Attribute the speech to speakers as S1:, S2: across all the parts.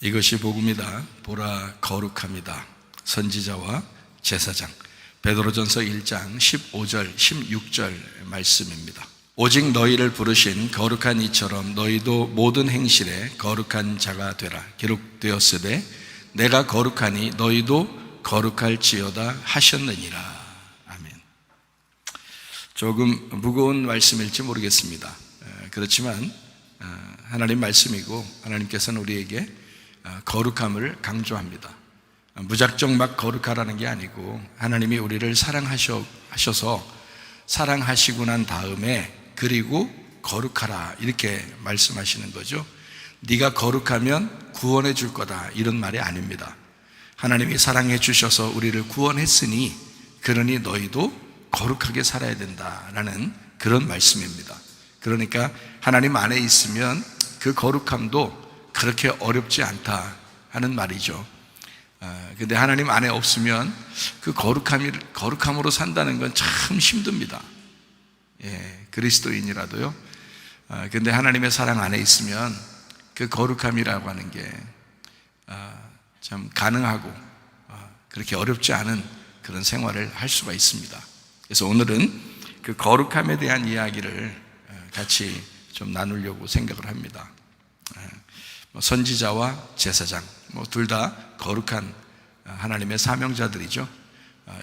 S1: 이것이 복음이다. 보라 거룩합니다. 선지자와 제사장. 베드로전서 1장 15절 16절 말씀입니다. 오직 너희를 부르신 거룩한 이처럼 너희도 모든 행실에 거룩한 자가 되라. 기록되었으되 내가 거룩하니 너희도 거룩할지어다 하셨느니라. 아멘. 조금 무거운 말씀일지 모르겠습니다. 그렇지만 하나님 말씀이고 하나님께서는 우리에게 거룩함을 강조합니다. 무작정 막 거룩하라는 게 아니고 하나님이 우리를 사랑하셔서 사랑하시고 난 다음에 그리고 거룩하라 이렇게 말씀하시는 거죠. 네가 거룩하면 구원해 줄 거다 이런 말이 아닙니다. 하나님이 사랑해 주셔서 우리를 구원했으니 그러니 너희도 거룩하게 살아야 된다라는 그런 말씀입니다. 그러니까 하나님 안에 있으면 그 거룩함도 그렇게 어렵지 않다 하는 말이죠. 근데 하나님 안에 없으면 그 거룩함으로 산다는 건 참 힘듭니다. 그리스도인이라도요. 근데 하나님의 사랑 안에 있으면 그 거룩함이라고 하는 게 참 가능하고 그렇게 어렵지 않은 그런 생활을 할 수가 있습니다. 그래서 오늘은 그 거룩함에 대한 이야기를 같이 좀 나누려고 생각을 합니다. 선지자와 제사장 둘 다 거룩한 하나님의 사명자들이죠.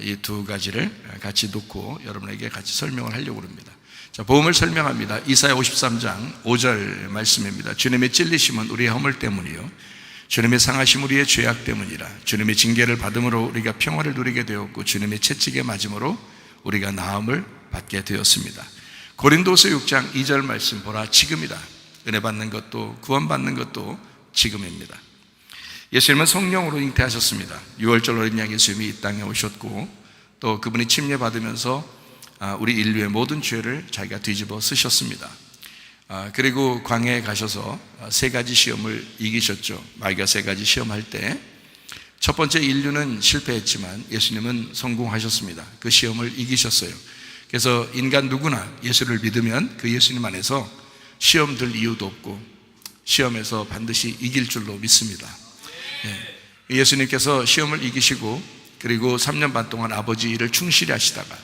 S1: 이 두 가지를 같이 놓고 여러분에게 같이 설명을 하려고 합니다. 자, 복음을 설명합니다. 이사야 53장 5절 말씀입니다. 주님의 찔리심은 우리의 허물 때문이요 주님의 상하심 우리의 죄악 때문이라. 주님의 징계를 받음으로 우리가 평화를 누리게 되었고 주님의 채찍에 맞음으로 우리가 나음을 받게 되었습니다. 고린도서 6장 2절 말씀 보라 지금이다. 은혜 받는 것도 구원받는 것도 지금입니다. 예수님은 성령으로 잉태하셨습니다. 6월절 어린 양 예수님이 이 땅에 오셨고 또 그분이 침례받으면서 우리 인류의 모든 죄를 자기가 뒤집어 쓰셨습니다. 그리고 광야에 가셔서 세 가지 시험을 이기셨죠. 마귀가 세 가지 시험할 때 첫 번째 인류는 실패했지만 예수님은 성공하셨습니다. 그 시험을 이기셨어요. 그래서 인간 누구나 예수를 믿으면 그 예수님 안에서 시험 들 이유도 없고 시험에서 반드시 이길 줄로 믿습니다. 예수님께서 시험을 이기시고 그리고 3년 반 동안 아버지 일을 충실히 하시다가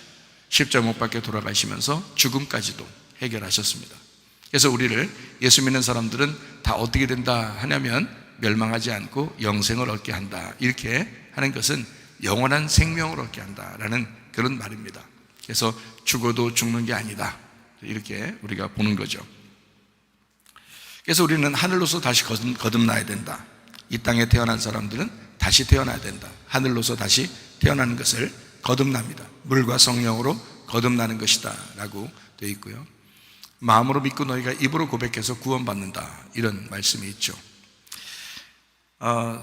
S1: 십자가 못 박혀 돌아가시면서 죽음까지도 해결하셨습니다. 그래서 우리를 예수 믿는 사람들은 다 어떻게 된다 하냐면 멸망하지 않고 영생을 얻게 한다 이렇게 하는 것은 영원한 생명을 얻게 한다라는 그런 말입니다. 그래서 죽어도 죽는 게 아니다 이렇게 우리가 보는 거죠. 그래서 우리는 하늘로서 다시 거듭나야 된다. 이 땅에 태어난 사람들은 다시 태어나야 된다. 하늘로서 다시 태어나는 것을 거듭납니다. 물과 성령으로 거듭나는 것이다 라고 되어 있고요. 마음으로 믿고 너희가 입으로 고백해서 구원받는다 이런 말씀이 있죠.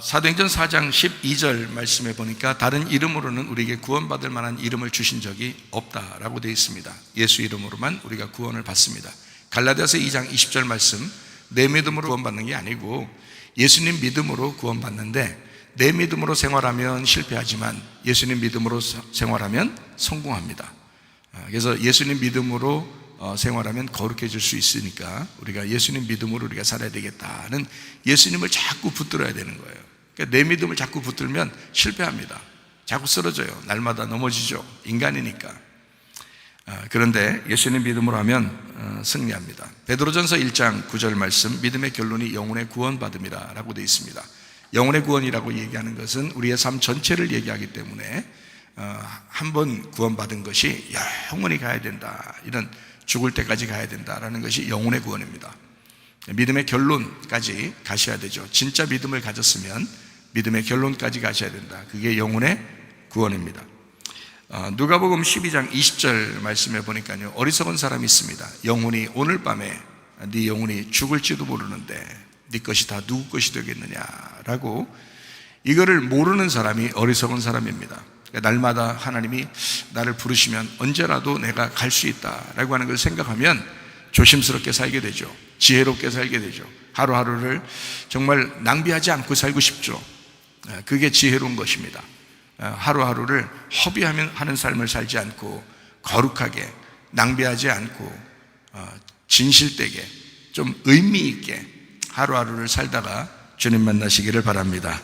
S1: 사도행전 4장 12절 말씀에 보니까 다른 이름으로는 우리에게 구원받을 만한 이름을 주신 적이 없다라고 되어 있습니다. 예수 이름으로만 우리가 구원을 받습니다. 갈라디아서 2장 20절 말씀 내 믿음으로 구원받는 게 아니고 예수님 믿음으로 구원받는데 내 믿음으로 생활하면 실패하지만 예수님 믿음으로 생활하면 성공합니다. 그래서 예수님 믿음으로 생활하면 거룩해질 수 있으니까 우리가 예수님 믿음으로 우리가 살아야 되겠다는 예수님을 자꾸 붙들어야 되는 거예요. 그러니까 내 믿음을 자꾸 붙들면 실패합니다. 자꾸 쓰러져요. 날마다 넘어지죠. 인간이니까. 그런데 예수님 믿음으로 하면 승리합니다. 베드로전서 1장 9절 말씀 믿음의 결론이 영혼의 구원받음이라 라고 되어 있습니다. 영혼의 구원이라고 얘기하는 것은 우리의 삶 전체를 얘기하기 때문에 한 번 구원받은 것이 영원히 가야 된다 이런 죽을 때까지 가야 된다라는 것이 영혼의 구원입니다. 믿음의 결론까지 가셔야 되죠. 진짜 믿음을 가졌으면 믿음의 결론까지 가셔야 된다. 그게 영혼의 구원입니다. 누가복음 12장 20절 말씀에 보니까요 어리석은 사람이 있습니다. 영혼이 오늘 밤에 네 영혼이 죽을지도 모르는데 네 것이 다 누구 것이 되겠느냐라고 이거를 모르는 사람이 어리석은 사람입니다. 날마다 하나님이 나를 부르시면 언제라도 내가 갈 수 있다라고 하는 걸 생각하면 조심스럽게 살게 되죠. 지혜롭게 살게 되죠. 하루하루를 정말 낭비하지 않고 살고 싶죠. 그게 지혜로운 것입니다. 하루하루를 허비하는 삶을 살지 않고 거룩하게 낭비하지 않고 진실되게 좀 의미 있게 하루하루를 살다가 주님 만나시기를 바랍니다.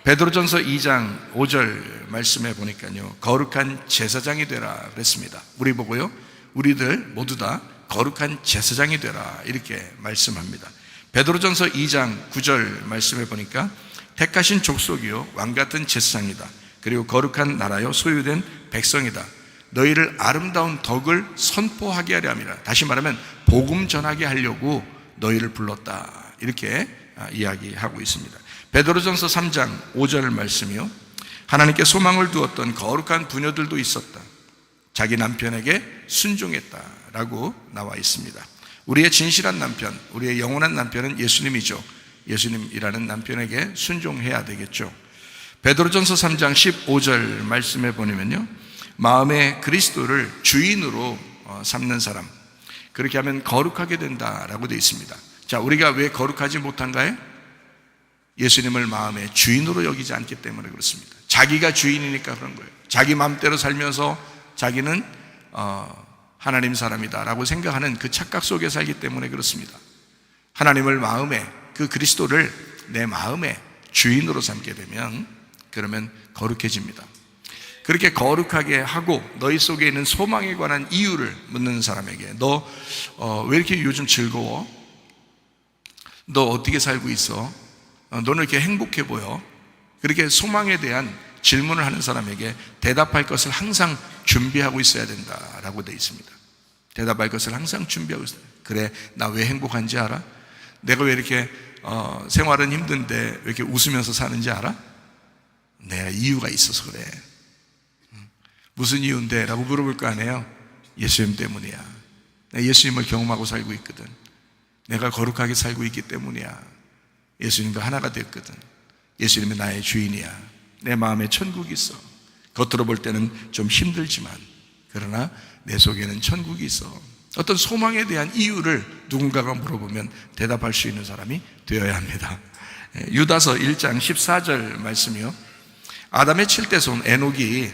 S1: 베드로전서 2장 5절 말씀에 보니까요, 거룩한 제사장이 되라 그랬습니다. 우리 보고요, 우리들 모두 다 거룩한 제사장이 되라 이렇게 말씀합니다. 베드로전서 2장 9절 말씀에 보니까 택하신 족속이요 왕같은 제사장이다. 그리고 거룩한 나라요 소유된 백성이다. 너희를 아름다운 덕을 선포하게 하려 함이라. 다시 말하면 복음 전하게 하려고 너희를 불렀다. 이렇게 이야기하고 있습니다. 베드로전서 3장 5절 말씀이요, 하나님께 소망을 두었던 거룩한 부녀들도 있었다. 자기 남편에게 순종했다라고 나와 있습니다. 우리의 진실한 남편, 우리의 영원한 남편은 예수님이죠. 예수님이라는 남편에게 순종해야 되겠죠. 베드로전서 3장 15절 말씀에 보면요, 마음에 그리스도를 주인으로 삼는 사람, 그렇게 하면 거룩하게 된다라고 되어 있습니다. 자, 우리가 왜 거룩하지 못한가요? 예수님을 마음의 주인으로 여기지 않기 때문에 그렇습니다. 자기가 주인이니까 그런 거예요. 자기 마음대로 살면서 자기는 하나님 사람이다라고 생각하는 그 착각 속에 살기 때문에 그렇습니다. 하나님을 마음에, 그 그리스도를 내 마음의 주인으로 삼게 되면 그러면 거룩해집니다. 그렇게 거룩하게 하고 너희 속에 있는 소망에 관한 이유를 묻는 사람에게, 너 왜 이렇게 요즘 즐거워? 너 어떻게 살고 있어? 너는 이렇게 행복해 보여? 그렇게 소망에 대한 질문을 하는 사람에게 대답할 것을 항상 준비하고 있어야 된다라고 되어 있습니다. 대답할 것을 항상 준비하고 있어요. 그래, 나 왜 행복한지 알아? 내가 왜 이렇게 생활은 힘든데 왜 이렇게 웃으면서 사는지 알아? 내가 이유가 있어서 그래. 무슨 이유인데? 라고 물어볼 거 아니에요. 예수님 때문이야. 내가 예수님을 경험하고 살고 있거든. 내가 거룩하게 살고 있기 때문이야. 예수님과 하나가 됐거든. 예수님이 나의 주인이야. 내 마음에 천국이 있어. 겉으로 볼 때는 좀 힘들지만 그러나 내 속에는 천국이 있어. 어떤 소망에 대한 이유를 누군가가 물어보면 대답할 수 있는 사람이 되어야 합니다. 유다서 1장 14절 말씀이요, 아담의 7대 손 에녹이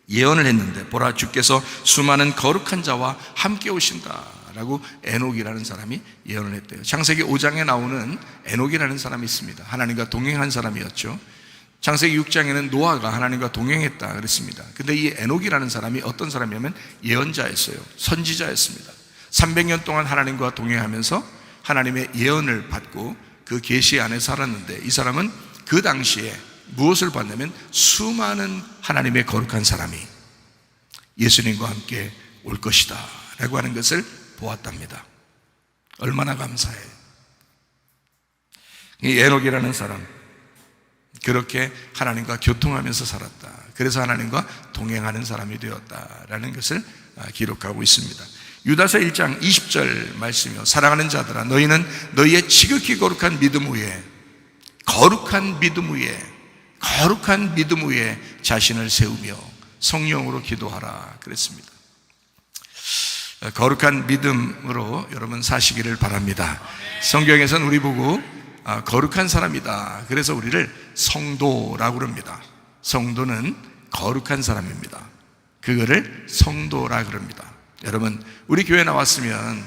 S1: 예언을 했는데 보라, 주께서 수많은 거룩한 자와 함께 오신다 라고 에녹이라는 사람이 예언을 했대요. 창세기 5장에 나오는 에녹이라는 사람이 있습니다. 하나님과 동행한 사람이었죠. 창세기 6장에는 노아가 하나님과 동행했다 그랬습니다. 근데 이 에녹이라는 사람이 어떤 사람이냐면 예언자였어요. 선지자였습니다. 300년 동안 하나님과 동행하면서 하나님의 예언을 받고 그 계시 안에 살았는데, 이 사람은 그 당시에 무엇을 봤냐면 수많은 하나님의 거룩한 사람이 예수님과 함께 올 것이다 라고 하는 것을 보았답니다. 얼마나 감사해. 이 에녹이라는 사람, 그렇게 하나님과 교통하면서 살았다. 그래서 하나님과 동행하는 사람이 되었다라는 것을 기록하고 있습니다. 유다서 1장 20절 말씀이요, 사랑하는 자들아, 너희는 너희의 지극히 거룩한 믿음 위에, 거룩한 믿음 위에 자신을 세우며 성령으로 기도하라 그랬습니다. 거룩한 믿음으로 여러분 사시기를 바랍니다. 성경에서는 우리 보고 거룩한 사람이다, 그래서 우리를 성도라고 그럽니다. 성도는 거룩한 사람입니다. 그거를 성도라 그럽니다. 여러분, 우리 교회 나왔으면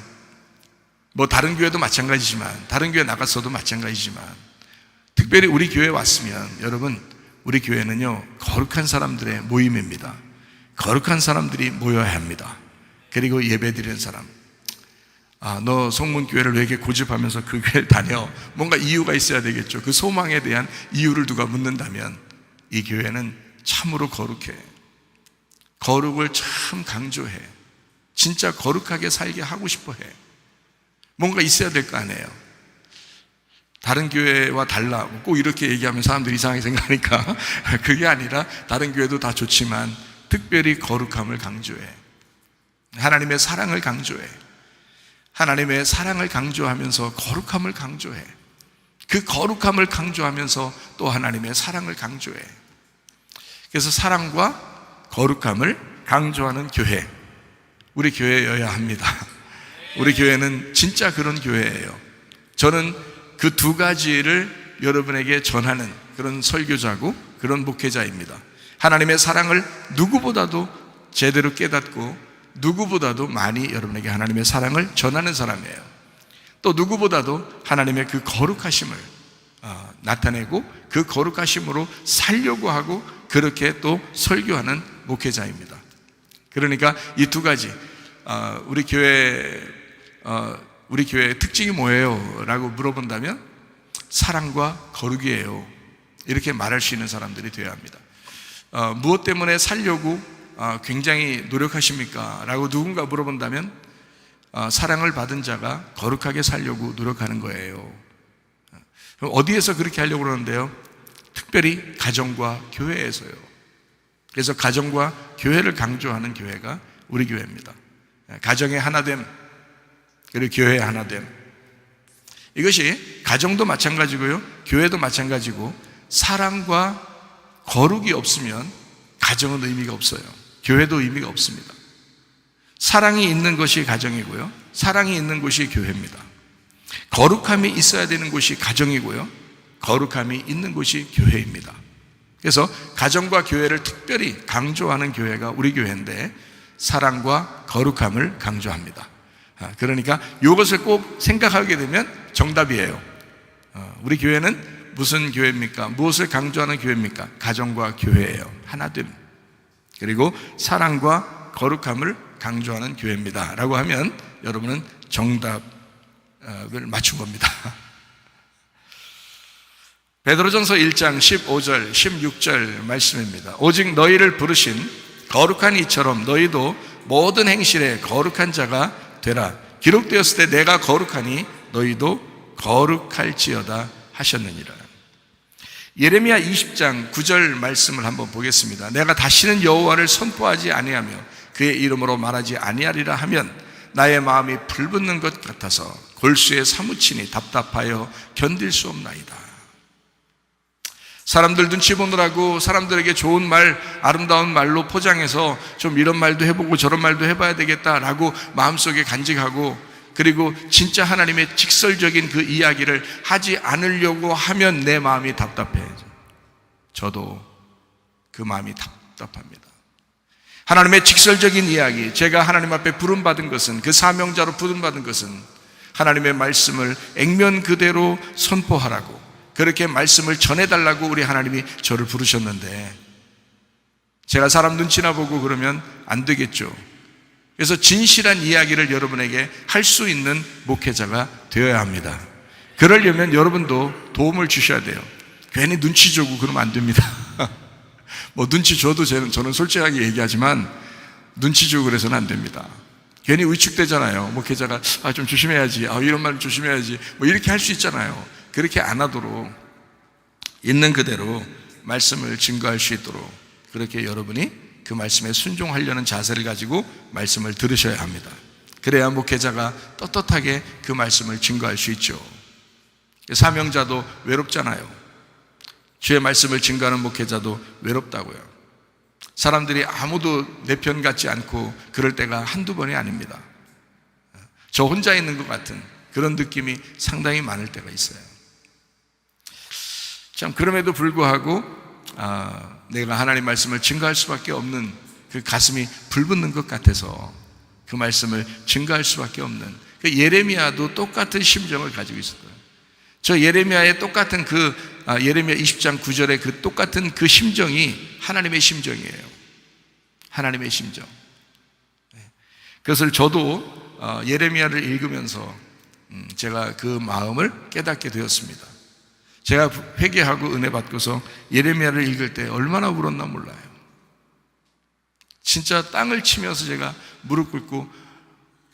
S1: 뭐 다른 교회도 마찬가지지만, 다른 교회 나갔어도 마찬가지지만, 특별히 우리 교회에 왔으면 여러분, 우리 교회는요 거룩한 사람들의 모임입니다. 거룩한 사람들이 모여야 합니다. 그리고 예배드리는 사람, 너 성문교회를 왜 이렇게 고집하면서 그 교회를 다녀? 뭔가 이유가 있어야 되겠죠. 그 소망에 대한 이유를 누가 묻는다면 이 교회는 참으로 거룩해. 거룩을 참 강조해. 진짜 거룩하게 살게 하고 싶어 해. 뭔가 있어야 될 거 아니에요. 다른 교회와 달라 꼭 이렇게 얘기하면 사람들이 이상하게 생각하니까 그게 아니라 다른 교회도 다 좋지만 특별히 거룩함을 강조해. 하나님의 사랑을 강조해. 하나님의 사랑을 강조하면서 거룩함을 강조해. 그 거룩함을 강조하면서 또 하나님의 사랑을 강조해. 그래서 사랑과 거룩함을 강조하는 교회, 우리 교회여야 합니다. 우리 교회는 진짜 그런 교회예요. 저는 그 두 가지를 여러분에게 전하는 그런 설교자고 그런 목회자입니다. 하나님의 사랑을 누구보다도 제대로 깨닫고 누구보다도 많이 여러분에게 하나님의 사랑을 전하는 사람이에요. 또 누구보다도 하나님의 그 거룩하심을 나타내고 그 거룩하심으로 살려고 하고 그렇게 또 설교하는 목회자입니다. 그러니까 이 두 가지, 우리 교회의 특징이 뭐예요? 라고 물어본다면 사랑과 거룩이에요. 이렇게 말할 수 있는 사람들이 되어야 합니다. 무엇 때문에 살려고 굉장히 노력하십니까? 라고 누군가 물어본다면 사랑을 받은 자가 거룩하게 살려고 노력하는 거예요. 어디에서 그렇게 하려고 그러는데요? 특별히 가정과 교회에서요. 그래서 가정과 교회를 강조하는 교회가 우리 교회입니다. 가정의 하나됨, 그리고 교회의 하나됨. 이것이 가정도 마찬가지고요, 교회도 마찬가지고, 사랑과 거룩이 없으면 가정은 의미가 없어요. 교회도 의미가 없습니다. 사랑이 있는 것이 가정이고요, 사랑이 있는 곳이 교회입니다. 거룩함이 있어야 되는 곳이 가정이고요, 거룩함이 있는 곳이 교회입니다. 그래서 가정과 교회를 특별히 강조하는 교회가 우리 교회인데 사랑과 거룩함을 강조합니다. 그러니까 이것을 꼭 생각하게 되면 정답이에요. 우리 교회는 무슨 교회입니까? 무엇을 강조하는 교회입니까? 가정과 교회예요. 하나됨, 그리고 사랑과 거룩함을 강조하는 교회입니다 라고 하면 여러분은 정답을 맞춘 겁니다. 베드로전서 1장 15절 16절 말씀입니다. 오직 너희를 부르신 거룩한 이처럼 너희도 모든 행실에 거룩한 자가 되라. 기록되었을 때 내가 거룩하니 너희도 거룩할지어다 하셨느니라. 예레미야 20장 9절 말씀을 한번 보겠습니다. 내가 다시는 여호와를 선포하지 아니하며 그의 이름으로 말하지 아니하리라 하면 나의 마음이 불붙는 것 같아서 골수에 사무치니 답답하여 견딜 수 없나이다. 사람들 눈치 보느라고 사람들에게 좋은 말, 아름다운 말로 포장해서 좀 이런 말도 해보고 저런 말도 해봐야 되겠다라고 마음속에 간직하고, 그리고 진짜 하나님의 직설적인 그 이야기를 하지 않으려고 하면 내 마음이 답답해요. 저도 그 마음이 답답합니다. 하나님의 직설적인 이야기, 제가 하나님 앞에 부름받은 것은, 그 사명자로 부름받은 것은 하나님의 말씀을 액면 그대로 선포하라고, 그렇게 말씀을 전해달라고 우리 하나님이 저를 부르셨는데 제가 사람 눈치나 보고 그러면 안 되겠죠. 그래서 진실한 이야기를 여러분에게 할 수 있는 목회자가 되어야 합니다. 그러려면 여러분도 도움을 주셔야 돼요. 괜히 눈치 주고 그러면 안 됩니다. 뭐 눈치 줘도 저는 솔직하게 얘기하지만 눈치 주고 그래서는 안 됩니다. 괜히 위축되잖아요. 목회자가 좀 조심해야지, 이런 말 조심해야지, 뭐 이렇게 할 수 있잖아요. 그렇게 안 하도록 있는 그대로 말씀을 증거할 수 있도록 그렇게 여러분이 그 말씀에 순종하려는 자세를 가지고 말씀을 들으셔야 합니다. 그래야 목회자가 떳떳하게 그 말씀을 증거할 수 있죠. 사명자도 외롭잖아요. 주의 말씀을 증거하는 목회자도 외롭다고요. 사람들이 아무도 내 편 같지 않고 그럴 때가 한두 번이 아닙니다. 저 혼자 있는 것 같은 그런 느낌이 상당히 많을 때가 있어요. 참, 그럼에도 불구하고 내가 하나님 말씀을 증거할 수밖에 없는 그 가슴이 불붙는 것 같아서 그 말씀을 증거할 수밖에 없는, 그 예레미야도 똑같은 심정을 가지고 있었어요. 저 예레미야의 똑같은 예레미야 20장 9절의 그 똑같은 그 심정이 하나님의 심정이에요. 하나님의 심정. 그것을 저도 예레미야를 읽으면서 제가 그 마음을 깨닫게 되었습니다. 제가 회개하고 은혜 받고서 예레미야를 읽을 때 얼마나 울었나 몰라요. 진짜 땅을 치면서 제가 무릎 꿇고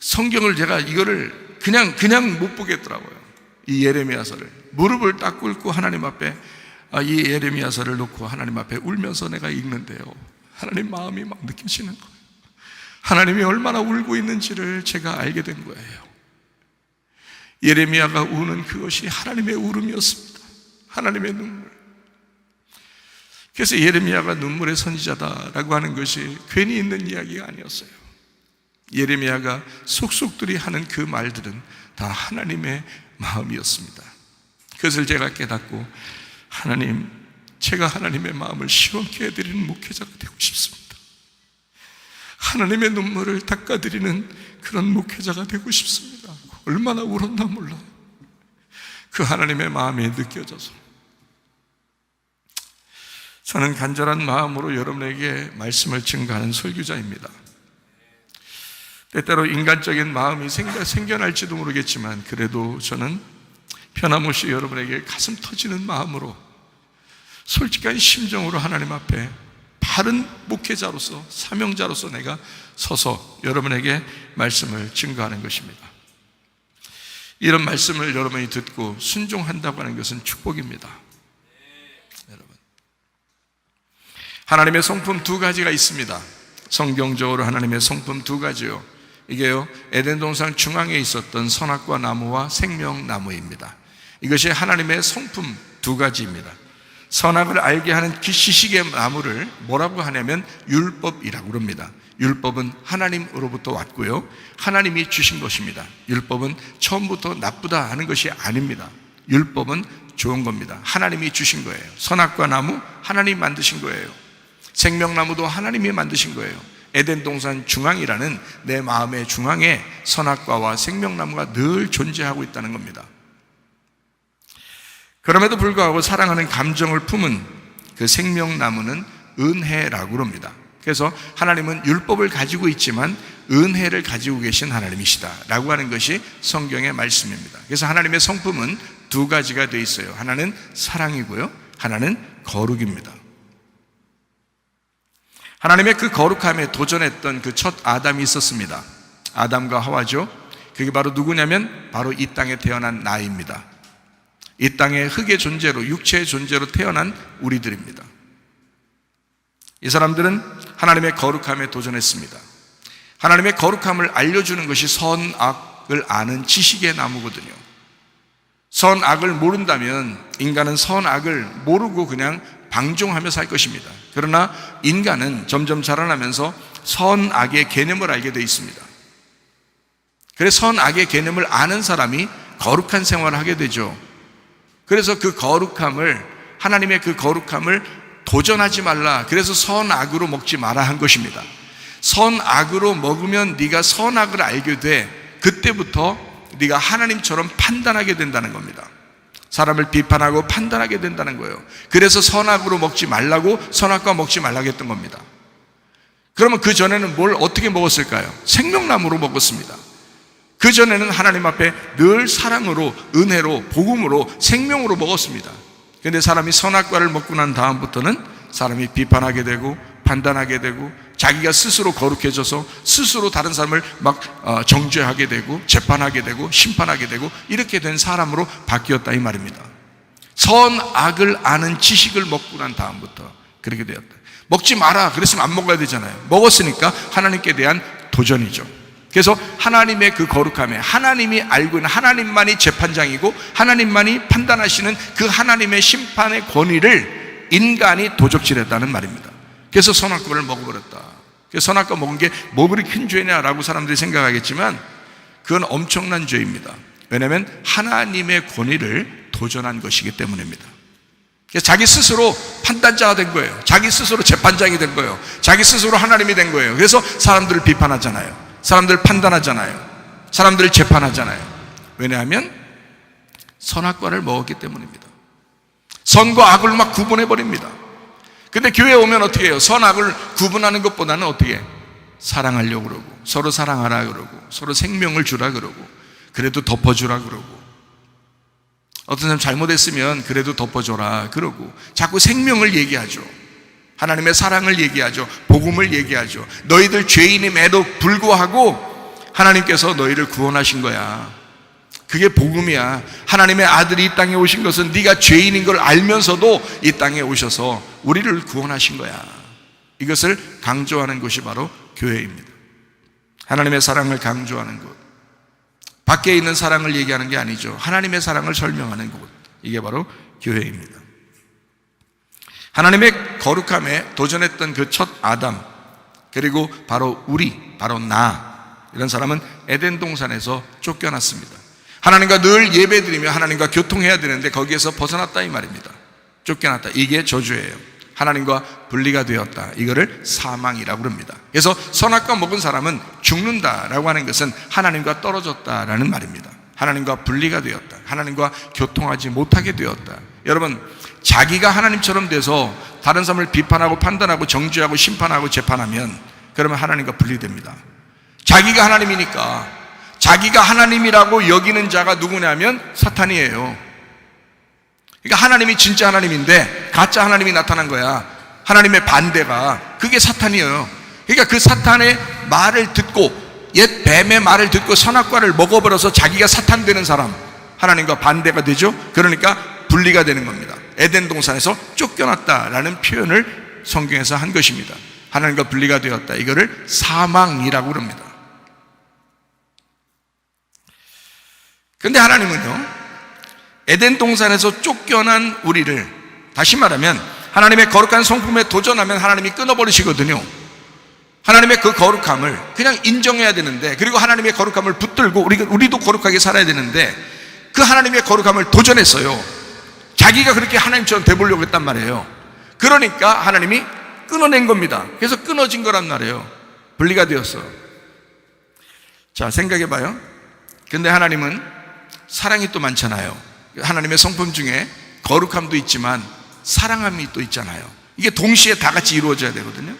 S1: 성경을 제가 이거를 그냥 못 보겠더라고요. 이 예레미야서를 무릎을 딱 꿇고 하나님 앞에 이 예레미야서를 놓고 하나님 앞에 울면서 내가 읽는데요, 하나님 마음이 막 느껴지는 거예요. 하나님이 얼마나 울고 있는지를 제가 알게 된 거예요. 예레미야가 우는 그것이 하나님의 울음이었습니다. 하나님의 눈물. 그래서 예레미야가 눈물의 선지자다라고 하는 것이 괜히 있는 이야기가 아니었어요. 예레미야가 속속들이 하는 그 말들은 다 하나님의 마음이었습니다. 그것을 제가 깨닫고, 하나님, 제가 하나님의 마음을 시원케 해드리는 목회자가 되고 싶습니다. 하나님의 눈물을 닦아드리는 그런 목회자가 되고 싶습니다. 얼마나 울었나 몰라요. 그 하나님의 마음이 느껴져서 저는 간절한 마음으로 여러분에게 말씀을 증거하는 설교자입니다. 때때로 인간적인 마음이 생겨날지도 모르겠지만 그래도 저는 변함없이 여러분에게 가슴 터지는 마음으로 솔직한 심정으로 하나님 앞에 바른 목회자로서 사명자로서 내가 서서 여러분에게 말씀을 증거하는 것입니다. 이런 말씀을 여러분이 듣고 순종한다고 하는 것은 축복입니다. 여러분, 하나님의 성품 두 가지가 있습니다. 성경적으로 하나님의 성품 두 가지요. 이게요, 에덴 동산 중앙에 있었던 선악과 나무와 생명나무입니다. 이것이 하나님의 성품 두 가지입니다. 선악을 알게 하는 그 지식의 나무를 뭐라고 하냐면 율법이라고 합니다. 율법은 하나님으로부터 왔고요, 하나님이 주신 것입니다. 율법은 처음부터 나쁘다 하는 것이 아닙니다. 율법은 좋은 겁니다. 하나님이 주신 거예요. 선악과 나무 하나님이 만드신 거예요. 생명나무도 하나님이 만드신 거예요. 에덴 동산 중앙이라는 내 마음의 중앙에 선악과와 생명나무가 늘 존재하고 있다는 겁니다. 그럼에도 불구하고 사랑하는 감정을 품은 그 생명나무는 은혜라고 합니다. 그래서 하나님은 율법을 가지고 있지만 은혜를 가지고 계신 하나님이시다 라고 하는 것이 성경의 말씀입니다. 그래서 하나님의 성품은 두 가지가 되어 있어요. 하나는 사랑이고요, 하나는 거룩입니다. 하나님의 그 거룩함에 도전했던 그 첫 아담이 있었습니다. 아담과 하와죠. 그게 바로 누구냐면 바로 이 땅에 태어난 나입니다. 이 땅의 흙의 존재로, 육체의 존재로 태어난 우리들입니다. 이 사람들은 하나님의 거룩함에 도전했습니다. 하나님의 거룩함을 알려주는 것이 선악을 아는 지식의 나무거든요. 선악을 모른다면 인간은 선악을 모르고 그냥 방종하며 살 것입니다. 그러나 인간은 점점 자라나면서 선악의 개념을 알게 되어 있습니다. 그래서 선악의 개념을 아는 사람이 거룩한 생활을 하게 되죠. 그래서 그 거룩함을, 하나님의 그 거룩함을 도전하지 말라, 그래서 선악으로 먹지 마라 한 것입니다. 선악으로 먹으면 네가 선악을 알게 돼, 그때부터 네가 하나님처럼 판단하게 된다는 겁니다. 사람을 비판하고 판단하게 된다는 거예요. 그래서 선악으로 먹지 말라고, 선악과 먹지 말라고 했던 겁니다. 그러면 그 전에는 뭘 어떻게 먹었을까요? 생명나무로 먹었습니다. 그 전에는 하나님 앞에 늘 사랑으로, 은혜로, 복음으로, 생명으로 먹었습니다. 그런데 사람이 선악과를 먹고 난 다음부터는 사람이 비판하게 되고 판단하게 되고 자기가 스스로 거룩해져서 스스로 다른 사람을 막 정죄하게 되고 재판하게 되고 심판하게 되고 이렇게 된 사람으로 바뀌었다 이 말입니다. 선악을 아는 지식을 먹고 난 다음부터 그렇게 되었다. 먹지 마라 그랬으면 안 먹어야 되잖아요. 먹었으니까 하나님께 대한 도전이죠. 그래서 하나님의 그 거룩함에, 하나님이 알고 있는, 하나님만이 재판장이고 하나님만이 판단하시는 그 하나님의 심판의 권위를 인간이 도적질했다는 말입니다. 그래서 선악과를 먹어버렸다. 그래서 선악과 먹은 게 뭐 그리 큰 죄냐라고 사람들이 생각하겠지만 그건 엄청난 죄입니다. 왜냐하면 하나님의 권위를 도전한 것이기 때문입니다. 그래서 자기 스스로 판단자가 된 거예요. 자기 스스로 재판장이 된 거예요. 자기 스스로 하나님이 된 거예요. 그래서 사람들을 비판하잖아요. 사람들을 판단하잖아요. 사람들을 재판하잖아요. 왜냐하면 선악과를 먹었기 때문입니다. 선과 악을 막 구분해버립니다. 근데 교회에 오면 어떻게 해요? 선악을 구분하는 것보다는 어떻게 해요? 사랑하려고 그러고, 서로 사랑하라 그러고, 서로 생명을 주라 그러고, 그래도 덮어주라 그러고, 어떤 사람 잘못했으면 그래도 덮어줘라 그러고, 자꾸 생명을 얘기하죠. 하나님의 사랑을 얘기하죠. 복음을 얘기하죠. 너희들 죄인임에도 불구하고 하나님께서 너희를 구원하신 거야. 그게 복음이야. 하나님의 아들이 이 땅에 오신 것은 네가 죄인인 걸 알면서도 이 땅에 오셔서 우리를 구원하신 거야. 이것을 강조하는 것이 바로 교회입니다. 하나님의 사랑을 강조하는 곳, 밖에 있는 사랑을 얘기하는 게 아니죠. 하나님의 사랑을 설명하는 곳, 이게 바로 교회입니다. 하나님의 거룩함에 도전했던 그 첫 아담, 그리고 바로 우리, 바로 나, 이런 사람은 에덴 동산에서 쫓겨났습니다. 하나님과 늘 예배드리며 하나님과 교통해야 되는데 거기에서 벗어났다 이 말입니다. 쫓겨났다. 이게 저주예요. 하나님과 분리가 되었다. 이거를 사망이라고 합니다. 그래서 선악과 먹은 사람은 죽는다라고 하는 것은 하나님과 떨어졌다라는 말입니다. 하나님과 분리가 되었다. 하나님과 교통하지 못하게 되었다. 여러분, 자기가 하나님처럼 돼서 다른 사람을 비판하고 판단하고 정죄하고 심판하고 재판하면 그러면 하나님과 분리됩니다. 자기가 하나님이니까, 자기가 하나님이라고 여기는 자가 누구냐면 사탄이에요. 그러니까 하나님이 진짜 하나님인데 가짜 하나님이 나타난 거야. 하나님의 반대가. 그게 사탄이에요. 그러니까 그 사탄의 말을 듣고, 옛 뱀의 말을 듣고 선악과를 먹어버려서 자기가 사탄 되는 사람, 하나님과 반대가 되죠. 그러니까 분리가 되는 겁니다. 에덴 동산에서 쫓겨났다라는 표현을 성경에서 한 것입니다. 하나님과 분리가 되었다. 이거를 사망이라고 그럽니다. 근데 하나님은요, 에덴 동산에서 쫓겨난 우리를, 다시 말하면 하나님의 거룩한 성품에 도전하면 하나님이 끊어버리시거든요. 하나님의 그 거룩함을 그냥 인정해야 되는데, 그리고 하나님의 거룩함을 붙들고 우리도 거룩하게 살아야 되는데, 그 하나님의 거룩함을 도전했어요. 자기가 그렇게 하나님처럼 돼보려고 했단 말이에요. 그러니까 하나님이 끊어낸 겁니다. 그래서 끊어진 거란 말이에요. 분리가 되었어. 자, 생각해봐요. 근데 하나님은 사랑이 또 많잖아요. 하나님의 성품 중에 거룩함도 있지만 사랑함이 또 있잖아요. 이게 동시에 다 같이 이루어져야 되거든요.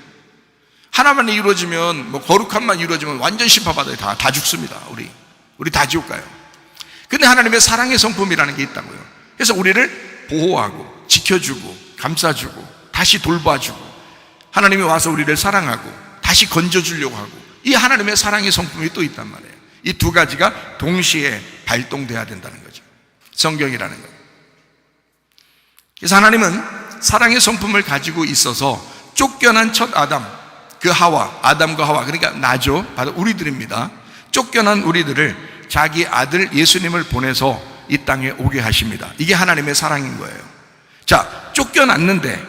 S1: 하나만 이루어지면, 거룩함만 이루어지면 완전 심판받아요. 다 죽습니다. 우리 다 지옥 가요. 근데 하나님의 사랑의 성품이라는 게 있다고요. 그래서 우리를 보호하고 지켜주고 감싸주고 다시 돌봐주고, 하나님이 와서 우리를 사랑하고 다시 건져주려고 하고, 이 하나님의 사랑의 성품이 또 있단 말이에요. 이 두 가지가 동시에 발동돼야 된다는 거죠. 성경이라는 것. 그래서 하나님은 사랑의 성품을 가지고 있어서 쫓겨난 첫 아담, 그 하와, 아담과 하와, 그러니까 나죠. 바로 우리들입니다. 쫓겨난 우리들을 자기 아들 예수님을 보내서 이 땅에 오게 하십니다. 이게 하나님의 사랑인 거예요. 자, 쫓겨났는데,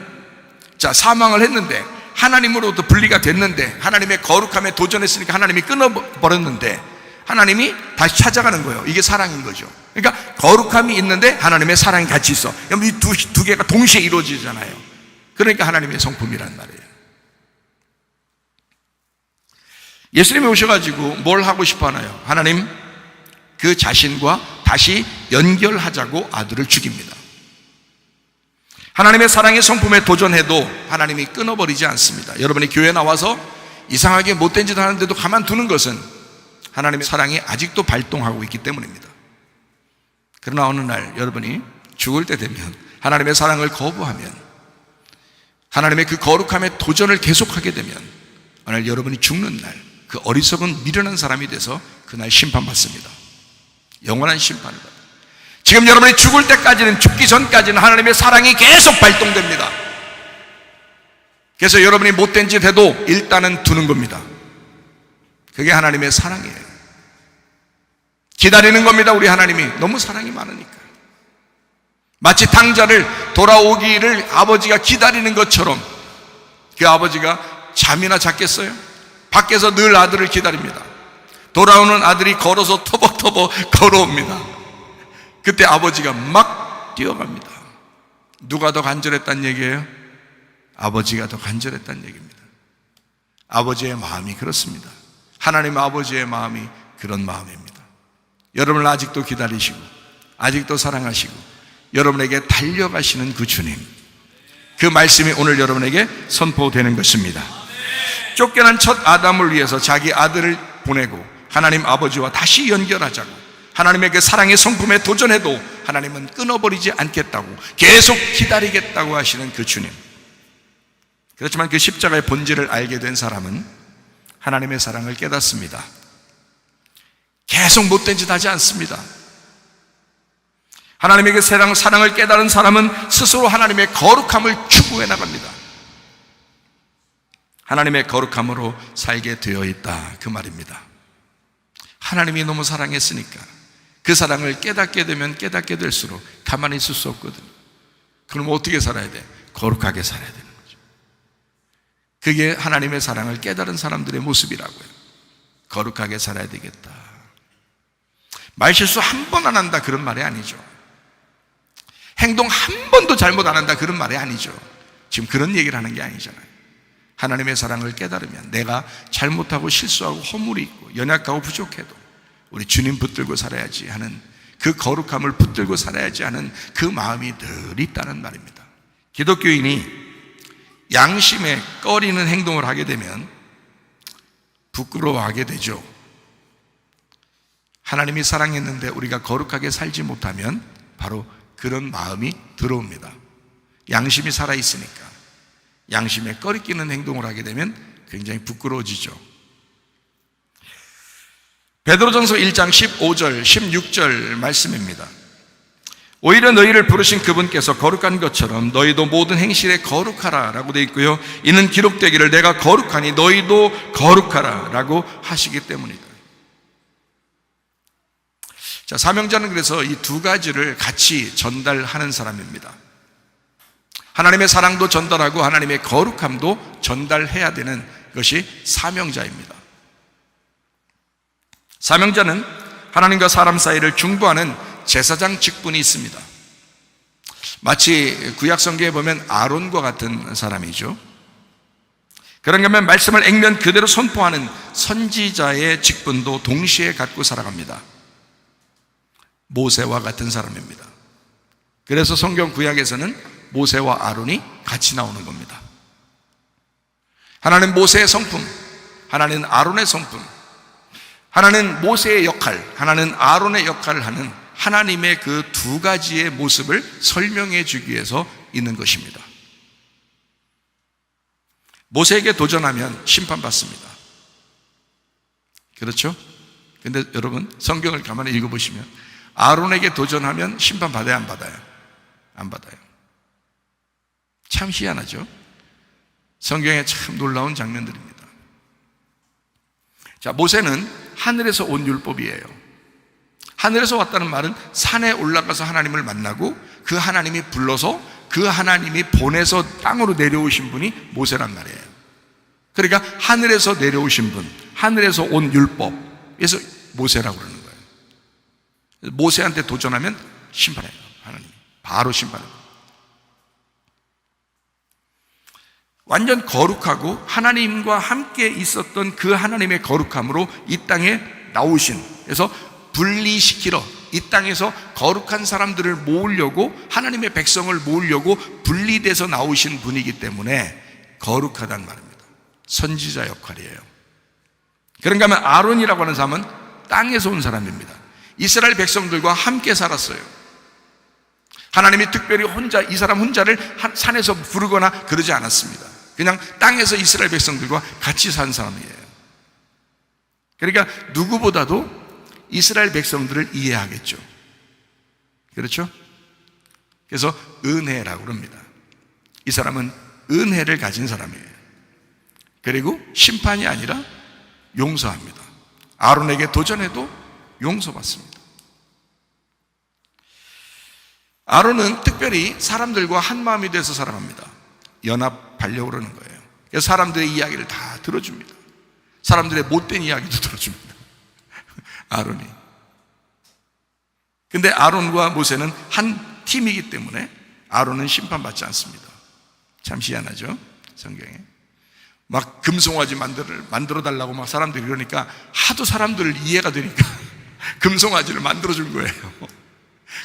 S1: 자, 사망을 했는데, 하나님으로부터 분리가 됐는데, 하나님의 거룩함에 도전했으니까 하나님이 끊어버렸는데, 하나님이 다시 찾아가는 거예요. 이게 사랑인 거죠. 그러니까 거룩함이 있는데 하나님의 사랑이 같이 있어. 이 두 개가 동시에 이루어지잖아요. 그러니까 하나님의 성품이란 말이에요. 예수님이 오셔가지고 뭘 하고 싶어 하나요? 하나님 그 자신과 다시 연결하자고 아들을 죽입니다. 하나님의 사랑의 성품에 도전해도 하나님이 끊어버리지 않습니다. 여러분이 교회 나와서 이상하게 못된 짓 하는데도 가만두는 것은 하나님의 사랑이 아직도 발동하고 있기 때문입니다. 그러나 어느 날 여러분이 죽을 때 되면, 하나님의 사랑을 거부하면, 하나님의 그 거룩함에 도전을 계속하게 되면, 어느 날 여러분이 죽는 날, 그 어리석은 미련한 사람이 돼서 그날 심판받습니다. 영원한 심판을 받아요. 지금 여러분이 죽을 때까지는, 죽기 전까지는 하나님의 사랑이 계속 발동됩니다. 그래서 여러분이 못된 짓 해도 일단은 두는 겁니다. 그게 하나님의 사랑이에요. 기다리는 겁니다. 우리 하나님이 너무 사랑이 많으니까. 마치 탕자를 돌아오기를 아버지가 기다리는 것처럼, 그 아버지가 잠이나 잤겠어요? 밖에서 늘 아들을 기다립니다. 돌아오는 아들이 걸어서 터벅터벅 걸어옵니다. 그때 아버지가 막 뛰어갑니다. 누가 더 간절했단 얘기예요? 아버지가 더 간절했단 얘기입니다. 아버지의 마음이 그렇습니다. 하나님 아버지의 마음이 그런 마음입니다. 여러분을 아직도 기다리시고 아직도 사랑하시고 여러분에게 달려가시는 그 주님, 그 말씀이 오늘 여러분에게 선포되는 것입니다. 쫓겨난 첫 아담을 위해서 자기 아들을 보내고 하나님 아버지와 다시 연결하자고, 하나님의 그 사랑의 성품에 도전해도 하나님은 끊어버리지 않겠다고, 계속 기다리겠다고 하시는 그 주님. 그렇지만 그 십자가의 본질을 알게 된 사람은 하나님의 사랑을 깨닫습니다. 계속 못된 짓 하지 않습니다. 하나님의 그 사랑을 깨달은 사람은 스스로 하나님의 거룩함을 추구해 나갑니다. 하나님의 거룩함으로 살게 되어 있다, 그 말입니다. 하나님이 너무 사랑했으니까 그 사랑을 깨닫게 되면 깨닫게 될수록 가만히 있을 수 없거든요. 그럼 어떻게 살아야 돼? 거룩하게 살아야 되는 거죠. 그게 하나님의 사랑을 깨달은 사람들의 모습이라고요. 거룩하게 살아야 되겠다. 말실수 한 번 안 한다, 그런 말이 아니죠. 행동 한 번도 잘못 안 한다, 그런 말이 아니죠. 지금 그런 얘기를 하는 게 아니잖아요. 하나님의 사랑을 깨달으면 내가 잘못하고 실수하고 허물이 있고 연약하고 부족해도 우리 주님 붙들고 살아야지 하는, 그 거룩함을 붙들고 살아야지 하는 그 마음이 늘 있다는 말입니다. 기독교인이 양심에 꺼리는 행동을 하게 되면 부끄러워하게 되죠. 하나님이 사랑했는데 우리가 거룩하게 살지 못하면 바로 그런 마음이 들어옵니다. 양심이 살아있으니까. 양심에 꺼리끼는 행동을 하게 되면 굉장히 부끄러워지죠. 베드로전서 1장 15절 16절 말씀입니다. 오히려 너희를 부르신 그분께서 거룩한 것처럼 너희도 모든 행실에 거룩하라 라고 되어 있고요, 이는 기록되기를 내가 거룩하니 너희도 거룩하라 라고 하시기 때문이다. 자, 사명자는 그래서 이 두 가지를 같이 전달하는 사람입니다. 하나님의 사랑도 전달하고 하나님의 거룩함도 전달해야 되는 것이 사명자입니다. 사명자는 하나님과 사람 사이를 중보하는 제사장 직분이 있습니다. 마치 구약 성경에 보면 아론과 같은 사람이죠. 그런가 하면 말씀을 액면 그대로 선포하는 선지자의 직분도 동시에 갖고 살아갑니다. 모세와 같은 사람입니다. 그래서 성경 구약에서는 모세와 아론이 같이 나오는 겁니다. 하나는 모세의 성품, 하나는 아론의 성품, 하나는 모세의 역할, 하나는 아론의 역할을 하는 하나님의 그 두 가지의 모습을 설명해 주기 위해서 있는 것입니다. 모세에게 도전하면 심판받습니다. 그렇죠? 근데 여러분, 성경을 가만히 읽어보시면 아론에게 도전하면 심판받아야 안 받아요? 안 받아요. 참 희한하죠? 성경에 참 놀라운 장면들입니다. 자, 모세는 하늘에서 온 율법이에요. 하늘에서 왔다는 말은 산에 올라가서 하나님을 만나고 그 하나님이 불러서 그 하나님이 보내서 땅으로 내려오신 분이 모세란 말이에요. 그러니까 하늘에서 내려오신 분, 하늘에서 온 율법, 그래서 모세라고 그러는 거예요. 모세한테 도전하면 심판해요. 하나님 바로 심판해요. 완전 거룩하고 하나님과 함께 있었던 그 하나님의 거룩함으로 이 땅에 나오신, 그래서 분리시키러 이 땅에서 거룩한 사람들을 모으려고, 하나님의 백성을 모으려고 분리돼서 나오신 분이기 때문에 거룩하다는 말입니다. 선지자 역할이에요. 그런가 하면 아론이라고 하는 사람은 땅에서 온 사람입니다. 이스라엘 백성들과 함께 살았어요. 하나님이 특별히 혼자, 이 사람 혼자를 산에서 부르거나 그러지 않았습니다. 그냥 땅에서 이스라엘 백성들과 같이 산 사람이에요. 그러니까 누구보다도 이스라엘 백성들을 이해하겠죠. 그렇죠? 그래서 은혜라고 합니다. 이 사람은 은혜를 가진 사람이에요. 그리고 심판이 아니라 용서합니다. 아론에게 도전해도 용서받습니다. 아론은 특별히 사람들과 한 마음이 돼서 살아갑니다. 연합하려고 그러는 거예요. 그래서 사람들의 이야기를 다 들어줍니다. 사람들의 못된 이야기도 들어줍니다. 아론이. 근데 아론과 모세는 한 팀이기 때문에 아론은 심판받지 않습니다. 참 희한하죠? 성경에. 막 금송아지 만들어 달라고 막 사람들이 그러니까 하도 사람들 이해가 되니까 금송아지를 만들어준 거예요.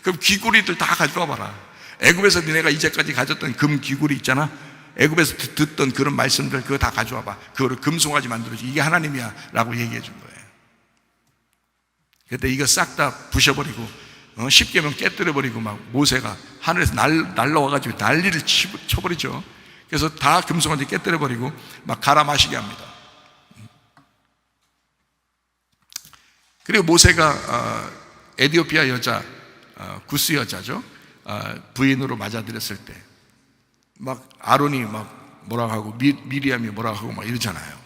S1: 그럼 귀고리들 다 가져와 봐라. 애굽에서 니네가 이제까지 가졌던 금 귀고리 있잖아. 애굽에서 듣던 그런 말씀들 그거 다 가져와 봐. 그거를 금송아지 만들어줘. 이게 하나님이야 라고 얘기해 준 거예요. 그때 이거 싹 다 부셔버리고 10계명 깨뜨려버리고 막 모세가 하늘에서 날라와가지고 난리를 쳐버리죠. 그래서 다 금송아지 깨뜨려버리고 막 갈아 마시게 합니다. 그리고 모세가 에디오피아 여자, 구스 여자죠, 부인으로 맞아들였을 때 막 아론이 막 뭐라고 하고 미리암이 뭐라고 하고 막 이러잖아요.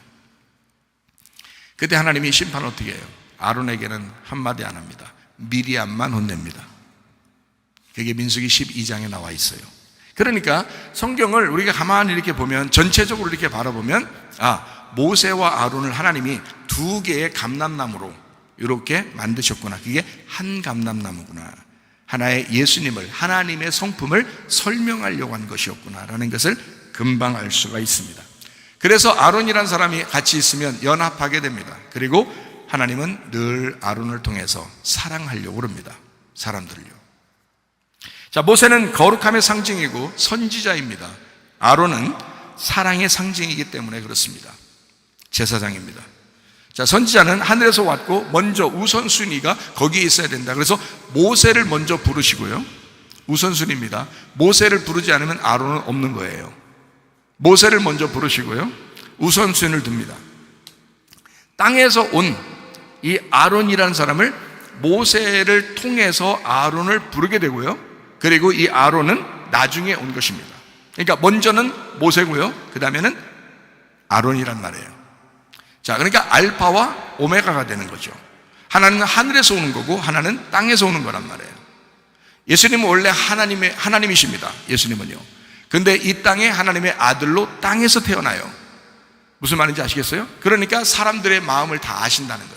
S1: 그때 하나님이 심판을 어떻게 해요? 아론에게는 한마디 안 합니다. 미리암만 혼냅니다. 그게 민수기 12장에 나와 있어요. 그러니까 성경을 우리가 가만히 이렇게 보면, 전체적으로 이렇게 바라보면, 모세와 아론을 하나님이 두 개의 감람나무로 이렇게 만드셨구나. 그게 한 감람나무구나. 하나의 예수님을, 하나님의 성품을 설명하려고 한 것이었구나 라는 것을 금방 알 수가 있습니다. 그래서 아론이라는 사람이 같이 있으면 연합하게 됩니다. 그리고 하나님은 늘 아론을 통해서 사랑하려고 합니다. 사람들을요. 자, 모세는 거룩함의 상징이고 선지자입니다. 아론은 사랑의 상징이기 때문에 그렇습니다. 제사장입니다. 자, 선지자는 하늘에서 왔고 먼저 우선순위가 거기에 있어야 된다. 그래서 모세를 먼저 부르시고요. 우선순위입니다. 모세를 부르지 않으면 아론은 없는 거예요. 모세를 먼저 부르시고요. 우선순위를 둡니다. 땅에서 온 이 아론이라는 사람을 모세를 통해서 아론을 부르게 되고요. 그리고 이 아론은 나중에 온 것입니다. 그러니까 먼저는 모세고요. 그 다음에는 아론이란 말이에요. 자, 그러니까 알파와 오메가가 되는 거죠. 하나는 하늘에서 오는 거고 하나는 땅에서 오는 거란 말이에요. 예수님은 원래 하나님이십니다. 예수님은요. 근데 이 땅에 하나님의 아들로 땅에서 태어나요. 무슨 말인지 아시겠어요? 그러니까 사람들의 마음을 다 아신다는 거예요.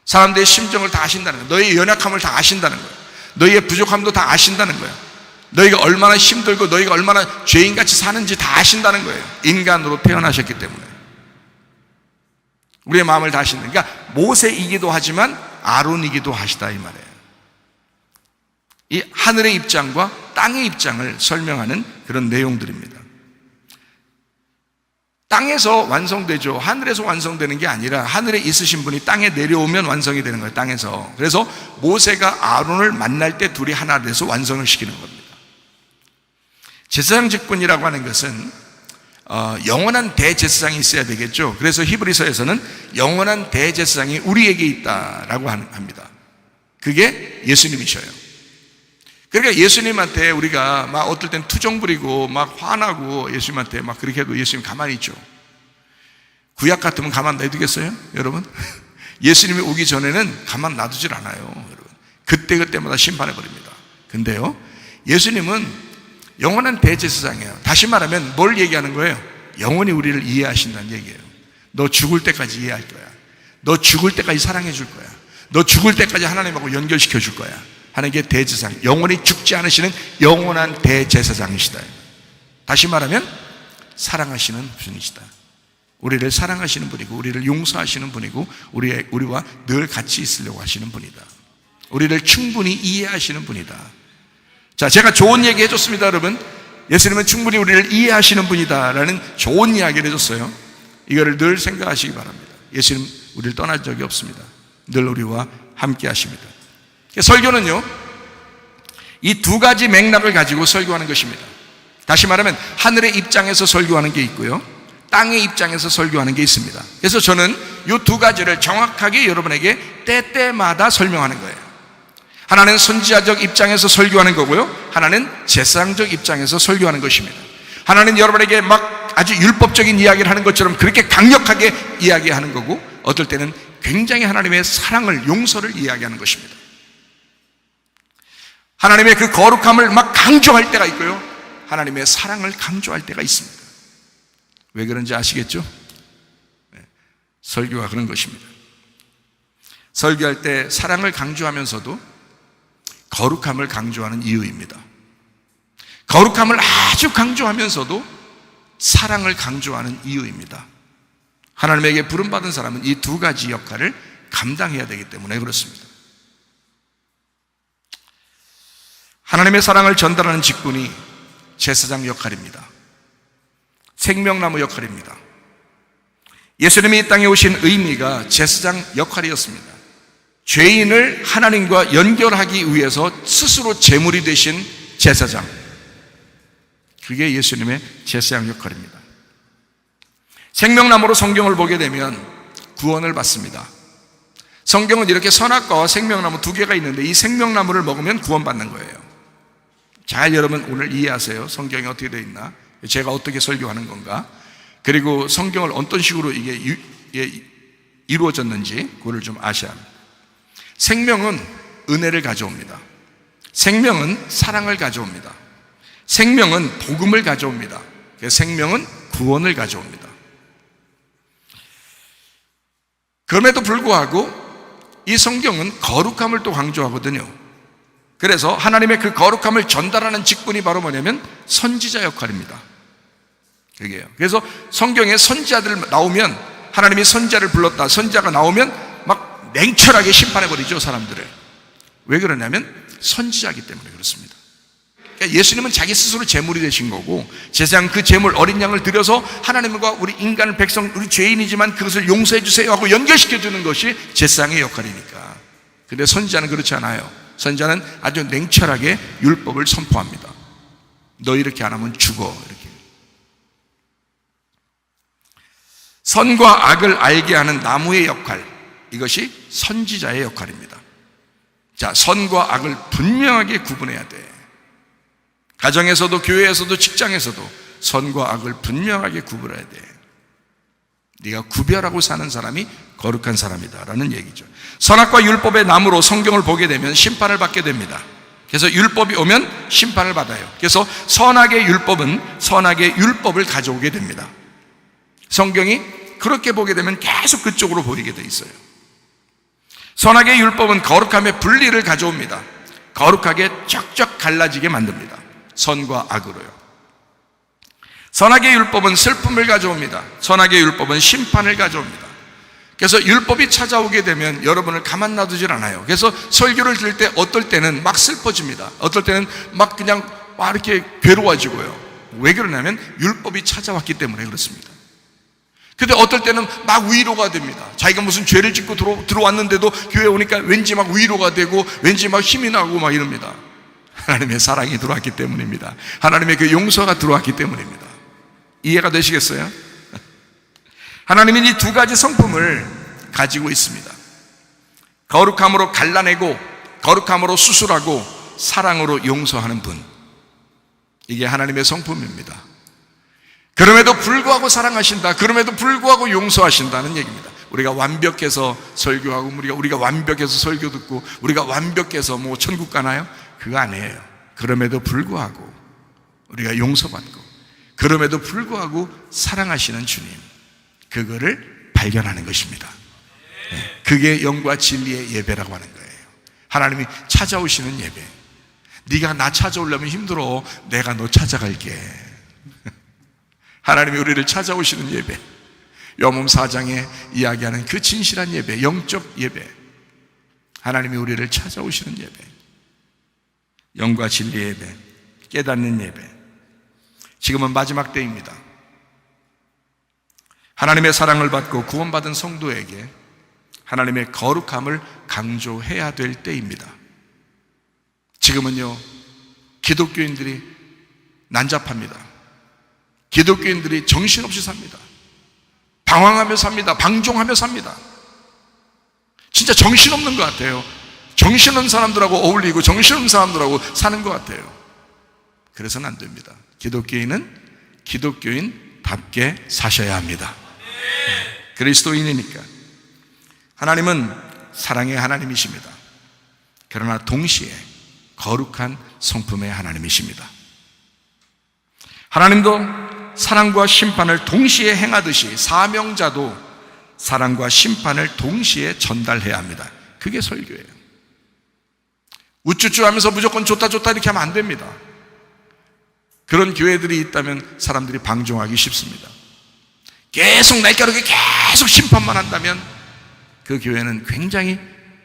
S1: 사람들의 심정을 다 아신다는 거예요. 너희의 연약함을 다 아신다는 거예요. 너희의 부족함도 다 아신다는 거예요. 너희가 얼마나 힘들고 너희가 얼마나 죄인같이 사는지 다 아신다는 거예요. 인간으로 태어나셨기 때문에. 우리의 마음을 다 아신다. 그러니까 모세이기도 하지만 아론이기도 하시다 이 말이에요. 이 하늘의 입장과 땅의 입장을 설명하는 그런 내용들입니다. 땅에서 완성되죠. 하늘에서 완성되는 게 아니라 하늘에 있으신 분이 땅에 내려오면 완성이 되는 거예요. 땅에서. 그래서 모세가 아론을 만날 때 둘이 하나 돼서 완성을 시키는 겁니다. 제사장 직분이라고 하는 것은 영원한 대제사장이 있어야 되겠죠. 그래서 히브리서에서는 영원한 대제사장이 우리에게 있다라고 합니다. 그게 예수님이셔요. 그러니까 예수님한테 우리가 막 어떨 땐 투정 부리고 막 화나고 예수님한테 막 그렇게 해도 예수님 가만히 있죠. 구약 같으면 가만 놔두겠어요? 여러분? 예수님이 오기 전에는 가만 놔두질 않아요. 여러분. 그때그때마다 심판해 버립니다. 근데요, 예수님은 영원한 대제사장이에요. 다시 말하면 뭘 얘기하는 거예요? 영원히 우리를 이해하신다는 얘기예요. 너 죽을 때까지 이해할 거야. 너 죽을 때까지 사랑해 줄 거야. 너 죽을 때까지 하나님하고 연결시켜 줄 거야 하는 게 대제사장, 영원히 죽지 않으시는 영원한 대제사장이시다. 다시 말하면 사랑하시는 분이시다. 우리를 사랑하시는 분이고 우리를 용서하시는 분이고 우리와 늘 같이 있으려고 하시는 분이다. 우리를 충분히 이해하시는 분이다. 자, 제가 좋은 얘기 해줬습니다. 여러분, 예수님은 충분히 우리를 이해하시는 분이다 라는 좋은 이야기를 해줬어요. 이거를 늘 생각하시기 바랍니다. 예수님 우리를 떠날 적이 없습니다. 늘 우리와 함께 하십니다. 설교는요, 이 두 가지 맥락을 가지고 설교하는 것입니다. 다시 말하면 하늘의 입장에서 설교하는 게 있고요, 땅의 입장에서 설교하는 게 있습니다. 그래서 저는 이 두 가지를 정확하게 여러분에게 때때마다 설명하는 거예요. 하나는 선지자적 입장에서 설교하는 거고요, 하나는 제사장적 입장에서 설교하는 것입니다. 하나는 여러분에게 막 아주 율법적인 이야기를 하는 것처럼 그렇게 강력하게 이야기하는 거고, 어떨 때는 굉장히 하나님의 사랑을, 용서를 이야기하는 것입니다. 하나님의 그 거룩함을 막 강조할 때가 있고요, 하나님의 사랑을 강조할 때가 있습니다. 왜 그런지 아시겠죠? 네, 설교가 그런 것입니다. 설교할 때 사랑을 강조하면서도 거룩함을 강조하는 이유입니다. 거룩함을 아주 강조하면서도 사랑을 강조하는 이유입니다. 하나님에게 부름받은 사람은 이 두 가지 역할을 감당해야 되기 때문에 그렇습니다. 하나님의 사랑을 전달하는 직분이 제사장 역할입니다. 생명나무 역할입니다. 예수님이 이 땅에 오신 의미가 제사장 역할이었습니다. 죄인을 하나님과 연결하기 위해서 스스로 제물이 되신 제사장, 그게 예수님의 제사장 역할입니다. 생명나무로 성경을 보게 되면 구원을 받습니다. 성경은 이렇게 선악과와 생명나무 두 개가 있는데 이 생명나무를 먹으면 구원받는 거예요. 잘 여러분 오늘 이해하세요. 성경이 어떻게 되어 있나, 제가 어떻게 설교하는 건가, 그리고 성경을 어떤 식으로 이게 이루어졌는지 그거를 좀 아셔야 합니다. 생명은 은혜를 가져옵니다. 생명은 사랑을 가져옵니다. 생명은 복음을 가져옵니다. 생명은 구원을 가져옵니다. 그럼에도 불구하고 이 성경은 거룩함을 또 강조하거든요. 그래서 하나님의 그 거룩함을 전달하는 직분이 바로 뭐냐면 선지자 역할입니다. 그게요. 그래서 성경에 선지자들 나오면, 하나님이 선지자를 불렀다, 선지자가 나오면 막 냉철하게 심판해버리죠, 사람들을. 왜 그러냐면 선지자이기 때문에 그렇습니다. 그러니까 예수님은 자기 스스로 제물이 되신 거고, 제사장 그 제물 어린 양을 들여서 하나님과 우리 인간 백성, 우리 죄인이지만 그것을 용서해 주세요 하고 연결시켜 주는 것이 제사장의 역할이니까. 근데 선지자는 그렇지 않아요. 선지자는 아주 냉철하게 율법을 선포합니다. 너 이렇게 안 하면 죽어, 이렇게. 선과 악을 알게 하는 나무의 역할, 이것이 선지자의 역할입니다. 자, 선과 악을 분명하게 구분해야 돼. 가정에서도 교회에서도 직장에서도 선과 악을 분명하게 구분해야 돼. 네가 구별하고 사는 사람이 거룩한 사람이다라는 얘기죠. 선악과 율법의 나무로 성경을 보게 되면 심판을 받게 됩니다. 그래서 율법이 오면 심판을 받아요. 그래서 선악의 율법은 선악의 율법을 가져오게 됩니다. 성경이 그렇게 보게 되면 계속 그쪽으로 보이게 돼 있어요. 선악의 율법은 거룩함의 분리를 가져옵니다. 거룩하게 쫙쫙 갈라지게 만듭니다. 선과 악으로요. 선악의 율법은 슬픔을 가져옵니다. 선악의 율법은 심판을 가져옵니다. 그래서 율법이 찾아오게 되면 여러분을 가만 놔두질 않아요. 그래서 설교를 들을 때 어떨 때는 막 슬퍼집니다. 어떨 때는 막 그냥 이렇게 괴로워지고요. 왜 그러냐면 율법이 찾아왔기 때문에 그렇습니다. 근데 어떨 때는 막 위로가 됩니다. 자기가 무슨 죄를 짓고 들어왔는데도 교회에 오니까 왠지 막 위로가 되고 왠지 막 힘이 나고 막 이럽니다. 하나님의 사랑이 들어왔기 때문입니다. 하나님의 그 용서가 들어왔기 때문입니다. 이해가 되시겠어요? 하나님은 이 두 가지 성품을 가지고 있습니다. 거룩함으로 갈라내고, 거룩함으로 수술하고, 사랑으로 용서하는 분. 이게 하나님의 성품입니다. 그럼에도 불구하고 사랑하신다, 그럼에도 불구하고 용서하신다는 얘기입니다. 우리가 완벽해서 설교하고, 우리가 완벽해서 설교 듣고, 우리가 완벽해서 뭐 천국 가나요? 그거 아니에요. 그럼에도 불구하고 우리가 용서받고, 그럼에도 불구하고 사랑하시는 주님, 그거를 발견하는 것입니다. 그게 영과 진리의 예배라고 하는 거예요. 하나님이 찾아오시는 예배. 네가 나 찾아오려면 힘들어. 내가 너 찾아갈게. 하나님이 우리를 찾아오시는 예배, 요한복음 4장에 이야기하는 그 진실한 예배, 영적 예배, 하나님이 우리를 찾아오시는 예배, 영과 진리의 예배, 깨닫는 예배. 지금은 마지막 때입니다. 하나님의 사랑을 받고 구원받은 성도에게 하나님의 거룩함을 강조해야 될 때입니다. 지금은요, 기독교인들이 난잡합니다. 기독교인들이 정신없이 삽니다. 방황하며 삽니다. 방종하며 삽니다. 진짜 정신없는 것 같아요. 정신없는 사람들하고 어울리고 정신없는 사람들하고 사는 것 같아요. 그래서는 안 됩니다. 기독교인은 기독교인답게 사셔야 합니다. 그리스도인이니까. 하나님은 사랑의 하나님이십니다. 그러나 동시에 거룩한 성품의 하나님이십니다. 하나님도 사랑과 심판을 동시에 행하듯이 사명자도 사랑과 심판을 동시에 전달해야 합니다. 그게 설교예요. 우쭈쭈 하면서 무조건 좋다 이렇게 하면 안 됩니다. 그런 교회들이 있다면 사람들이 방종하기 쉽습니다. 계속 날카롭게 계속 심판만 한다면 그 교회는 굉장히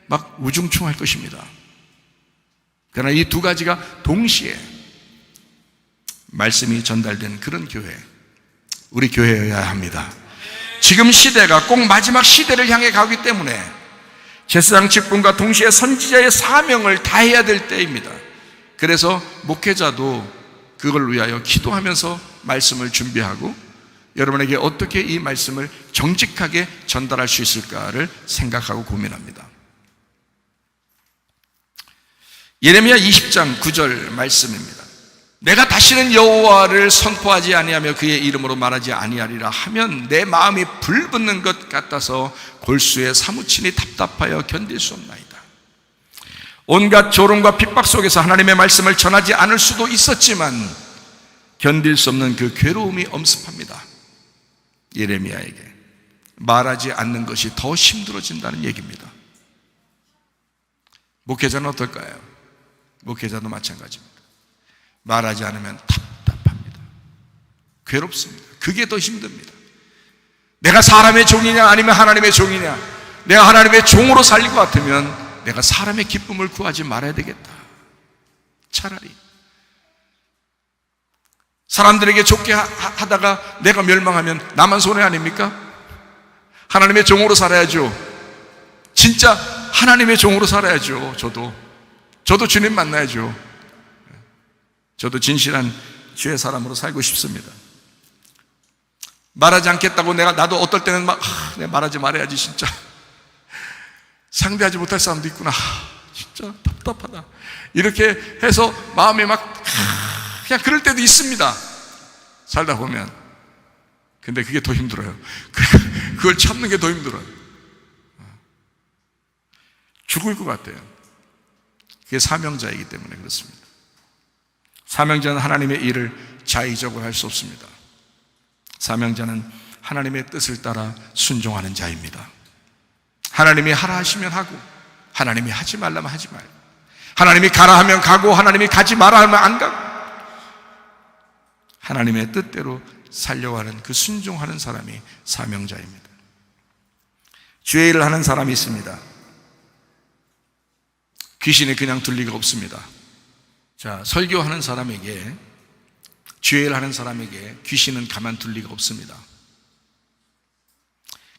S1: 막 우중충할 것입니다. 그러나 이 두 가지가 동시에 말씀이 전달된 그런 교회, 우리 교회여야 합니다. 지금 시대가 꼭 마지막 시대를 향해 가기 때문에 제사장 직분과 동시에 선지자의 사명을 다해야 될 때입니다. 그래서 목회자도 그걸 위하여 기도하면서 말씀을 준비하고 여러분에게 어떻게 이 말씀을 정직하게 전달할 수 있을까를 생각하고 고민합니다. 예레미야 20장 9절 말씀입니다. 내가 다시는 여호와를 선포하지 아니하며 그의 이름으로 말하지 아니하리라 하면 내 마음이 불붙는 것 같아서 골수에 사무치니 답답하여 견딜 수 없나이다. 온갖 조롱과 핍박 속에서 하나님의 말씀을 전하지 않을 수도 있었지만 견딜 수 없는 그 괴로움이 엄습합니다. 예레미야에게 말하지 않는 것이 더 힘들어진다는 얘기입니다. 목회자는 어떨까요? 목회자도 마찬가지입니다. 말하지 않으면 답답합니다. 괴롭습니다. 그게 더 힘듭니다. 내가 사람의 종이냐 아니면 하나님의 종이냐, 내가 하나님의 종으로 살릴 것 같으면 내가 사람의 기쁨을 구하지 말아야 되겠다. 차라리 사람들에게 좋게 하다가 내가 멸망하면 나만 손해 아닙니까? 하나님의 종으로 살아야죠. 진짜 하나님의 종으로 살아야죠. 저도 주님 만나야죠. 저도 진실한 주의 사람으로 살고 싶습니다. 말하지 않겠다고 나도 어떨 때는 내가 말하지 말아야지 진짜. 상대하지 못할 사람도 있구나. 진짜 답답하다. 이렇게 해서 마음이 그냥 그럴 때도 있습니다. 살다 보면. 근데 그게 더 힘들어요. 그걸 참는 게 더 힘들어요. 죽을 것 같아요. 그게 사명자이기 때문에 그렇습니다. 사명자는 하나님의 일을 자의적으로 할 수 없습니다. 사명자는 하나님의 뜻을 따라 순종하는 자입니다. 하나님이 하라 하시면 하고, 하나님이 하지 말라면 하지 말고, 하나님이 가라 하면 가고, 하나님이 가지 마라 하면 안 가고, 하나님의 뜻대로 살려고 하는 그 순종하는 사람이 사명자입니다. 주의 일을 하는 사람이 있습니다. 귀신이 그냥 둘 리가 없습니다. 자, 설교하는 사람에게, 주의 일을 하는 사람에게 귀신은 가만 둘 리가 없습니다.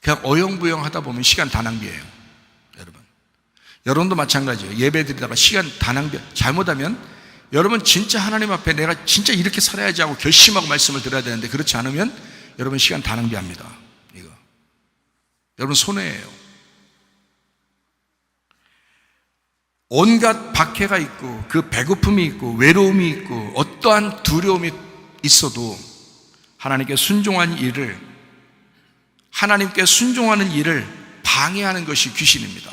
S1: 그냥 어영부영 하다 보면 시간 다 낭비해요. 여러분도 마찬가지예요. 예배 드리다가 시간 다 낭비. 잘못하면 여러분 진짜 하나님 앞에 내가 진짜 이렇게 살아야지 하고 결심하고 말씀을 드려야 되는데 그렇지 않으면 여러분 시간 다 낭비합니다. 이거 여러분 손해예요. 온갖 박해가 있고 그 배고픔이 있고 외로움이 있고 어떠한 두려움이 있어도 하나님께 순종하는 일을 방해하는 것이 귀신입니다.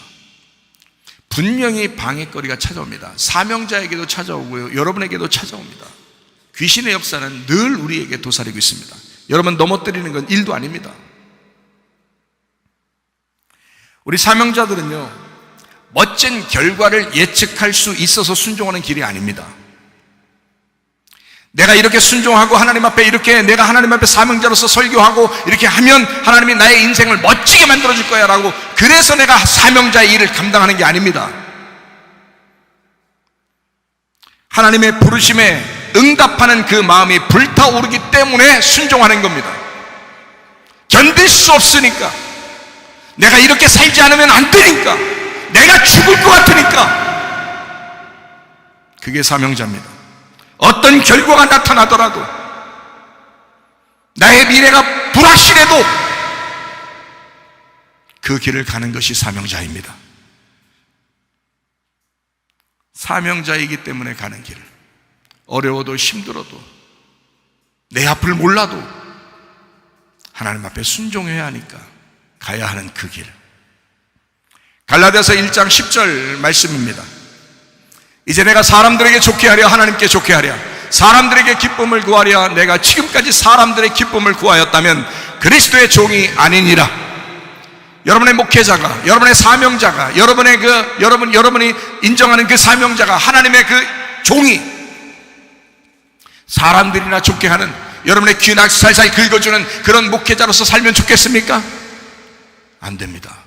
S1: 분명히 방해거리가 찾아옵니다. 사명자에게도 찾아오고요, 여러분에게도 찾아옵니다. 귀신의 역사는 늘 우리에게 도사리고 있습니다. 여러분 넘어뜨리는 건 일도 아닙니다. 우리 사명자들은요, 멋진 결과를 예측할 수 있어서 순종하는 길이 아닙니다. 내가 이렇게 순종하고 하나님 앞에 이렇게 내가 하나님 앞에 사명자로서 설교하고 이렇게 하면 하나님이 나의 인생을 멋지게 만들어줄 거야 라고 그래서 내가 사명자의 일을 감당하는 게 아닙니다. 하나님의 부르심에 응답하는 그 마음이 불타오르기 때문에 순종하는 겁니다. 견딜 수 없으니까, 내가 이렇게 살지 않으면 안 되니까, 내가 죽을 것 같으니까, 그게 사명자입니다. 어떤 결과가 나타나더라도, 나의 미래가 불확실해도 그 길을 가는 것이 사명자입니다. 사명자이기 때문에 가는 길, 어려워도 힘들어도 내 앞을 몰라도 하나님 앞에 순종해야 하니까 가야 하는 그 길. 갈라디아서 1장 10절 말씀입니다. 이제 내가 사람들에게 좋게 하랴 하나님께 좋게 하랴, 사람들에게 기쁨을 구하랴 내가 지금까지 사람들의 기쁨을 구하였다면 그리스도의 종이 아니니라. 여러분의 목회자가, 여러분의 사명자가, 여러분이 인정하는 그 사명자가, 하나님의 그 종이 사람들이나 좋게 하는, 여러분의 귀나 살살 긁어주는 그런 목회자로서 살면 좋겠습니까? 안 됩니다.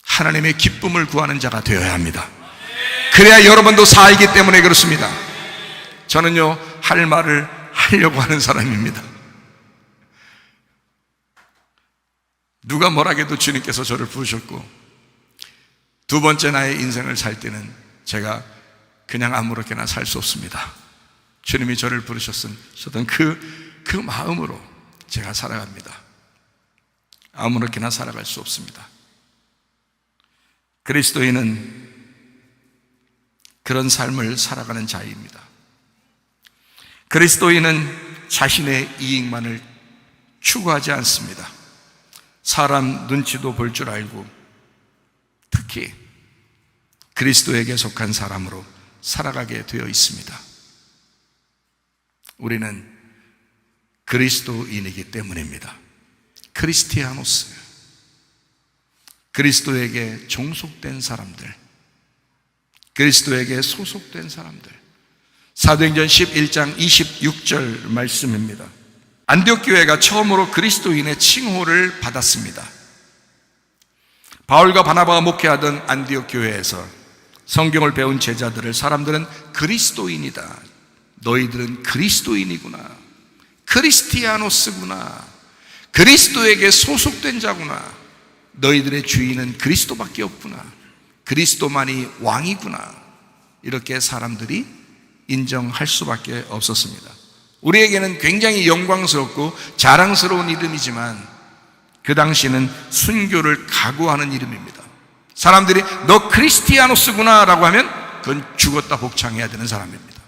S1: 하나님의 기쁨을 구하는 자가 되어야 합니다. 그래야 여러분도 살기 때문에 그렇습니다. 저는요, 할 말을 하려고 하는 사람입니다. 누가 뭐라 해도 주님께서 저를 부르셨고, 두 번째 나의 인생을 살 때는 제가 그냥 아무렇게나 살 수 없습니다. 주님이 저를 부르셨던 그 마음으로 제가 살아갑니다. 아무렇게나 살아갈 수 없습니다. 그리스도인은 그런 삶을 살아가는 자입니다. 그리스도인은 자신의 이익만을 추구하지 않습니다. 사람 눈치도 볼 줄 알고 특히 그리스도에게 속한 사람으로 살아가게 되어 있습니다. 우리는 그리스도인이기 때문입니다. 크리스티아노스, 그리스도에게 종속된 사람들, 그리스도에게 소속된 사람들. 사도행전 11장 26절 말씀입니다. 안디옥 교회가 처음으로 그리스도인의 칭호를 받았습니다. 바울과 바나바가 목회하던 안디옥 교회에서 성경을 배운 제자들을 사람들은 그리스도인이다, 너희들은 그리스도인이구나, 크리스티아노스구나, 그리스도에게 소속된 자구나, 너희들의 주인은 그리스도밖에 없구나, 그리스도만이 왕이구나, 이렇게 사람들이 인정할 수밖에 없었습니다. 우리에게는 굉장히 영광스럽고 자랑스러운 이름이지만 그 당시는 순교를 각오하는 이름입니다. 사람들이 너 크리스티아노스구나 라고 하면 그건 죽었다 복창해야 되는 사람입니다.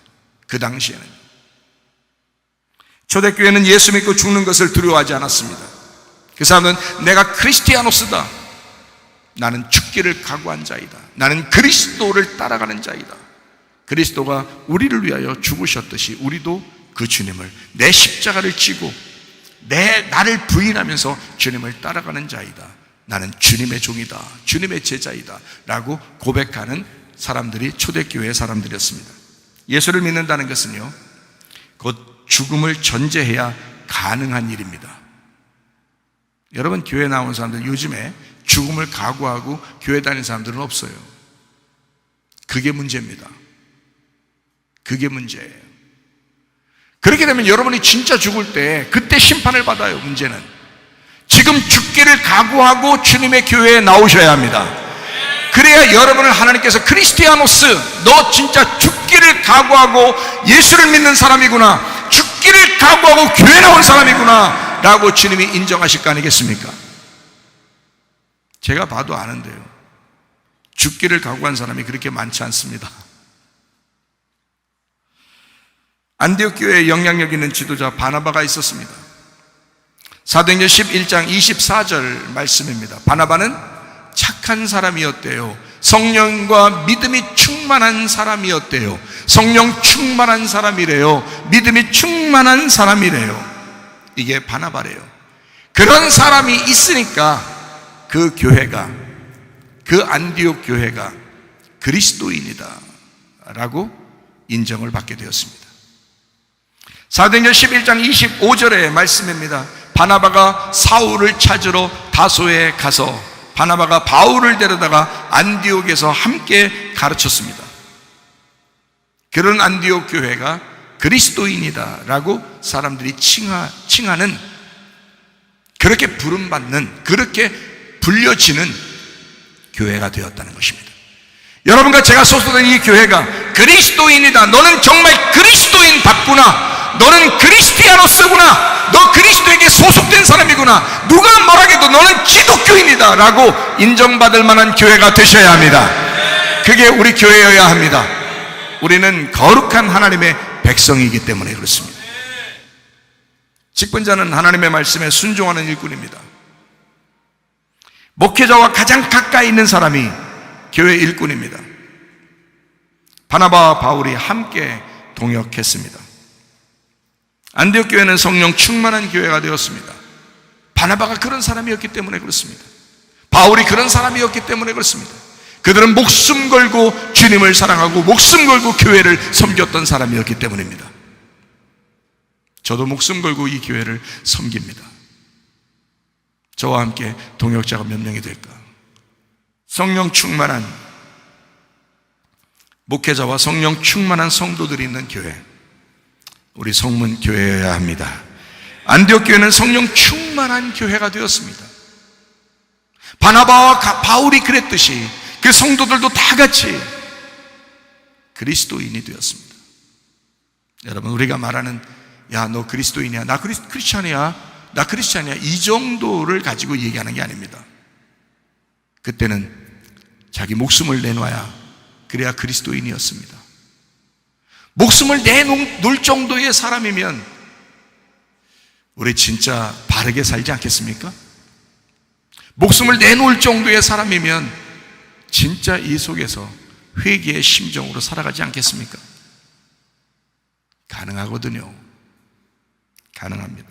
S1: 그 당시에는. 초대교회는 예수 믿고 죽는 것을 두려워하지 않았습니다. 그 사람은 내가 크리스티아노스다, 나는 죽기를 각오한 자이다, 나는 그리스도를 따라가는 자이다, 그리스도가 우리를 위하여 죽으셨듯이 우리도 그 주님을, 내 십자가를 지고 나를 부인하면서 주님을 따라가는 자이다, 나는 주님의 종이다, 주님의 제자이다 라고 고백하는 사람들이 초대교회의 사람들이었습니다. 예수를 믿는다는 것은요, 곧 죽음을 전제해야 가능한 일입니다. 여러분, 교회 나온 사람들 요즘에 죽음을 각오하고 교회 다니는 사람들은 없어요. 그게 문제입니다. 그게 문제예요. 그렇게 되면 여러분이 진짜 죽을 때 그때 심판을 받아요. 문제는 지금 죽기를 각오하고 주님의 교회에 나오셔야 합니다. 그래야 여러분을 하나님께서 크리스티아노스, 너 진짜 죽기를 각오하고 예수를 믿는 사람이구나, 죽기를 각오하고 교회 나온 사람이구나 라고 주님이 인정하실 거 아니겠습니까? 제가 봐도 아는데요, 죽기를 각오한 사람이 그렇게 많지 않습니다. 안디옥 교회에 영향력 있는 지도자 바나바가 있었습니다. 사도행전 11장 24절 말씀입니다. 바나바는 착한 사람이었대요. 성령과 믿음이 충만한 사람이었대요. 성령 충만한 사람이래요. 믿음이 충만한 사람이래요. 이게 바나바래요. 그런 사람이 있으니까 그 교회가, 그 안디옥 교회가 그리스도인이다 라고 인정을 받게 되었습니다. 사도행전 11장 25절의 말씀입니다. 바나바가 사울을 찾으러 다소에 가서 바나바가 바울을 데려다가 안디옥에서 함께 가르쳤습니다. 그런 안디옥 교회가 그리스도인이다 라고 사람들이 칭하는, 그렇게 부름받는, 그렇게 불려지는 교회가 되었다는 것입니다. 여러분과 제가 소속된 이 교회가 그리스도인이다, 너는 정말 그리스도인 답구나, 너는 크리스티아노스구나, 너 그리스도에게 소속된 사람이구나, 누가 뭐라 해도 너는 기독교인이다 라고 인정받을 만한 교회가 되셔야 합니다. 그게 우리 교회여야 합니다. 우리는 거룩한 하나님의 백성이기 때문에 그렇습니다. 직분자는 하나님의 말씀에 순종하는 일꾼입니다. 목회자와 가장 가까이 있는 사람이 교회 일꾼입니다. 바나바와 바울이 함께 동역했습니다. 안디옥 교회는 성령 충만한 교회가 되었습니다. 바나바가 그런 사람이었기 때문에 그렇습니다. 바울이 그런 사람이었기 때문에 그렇습니다. 그들은 목숨 걸고 주님을 사랑하고 목숨 걸고 교회를 섬겼던 사람이었기 때문입니다. 저도 목숨 걸고 이 교회를 섬깁니다. 저와 함께 동역자가 몇 명이 될까? 성령 충만한 목회자와 성령 충만한 성도들이 있는 교회, 우리 성문 교회여야 합니다. 안디옥 교회는 성령 충만한 교회가 되었습니다. 바나바와 바울이 그랬듯이 그 성도들도 다 같이 그리스도인이 되었습니다. 여러분, 우리가 말하는 야, 너 그리스도인이야, 나 크리스찬이야, 나 크리스찬이야, 이 정도를 가지고 얘기하는 게 아닙니다. 그때는 자기 목숨을 내놔야 그래야 그리스도인이었습니다. 목숨을 내놓을 정도의 사람이면 우리 진짜 바르게 살지 않겠습니까? 목숨을 내놓을 정도의 사람이면 진짜 이 속에서 회개의 심정으로 살아가지 않겠습니까? 가능하거든요. 가능합니다.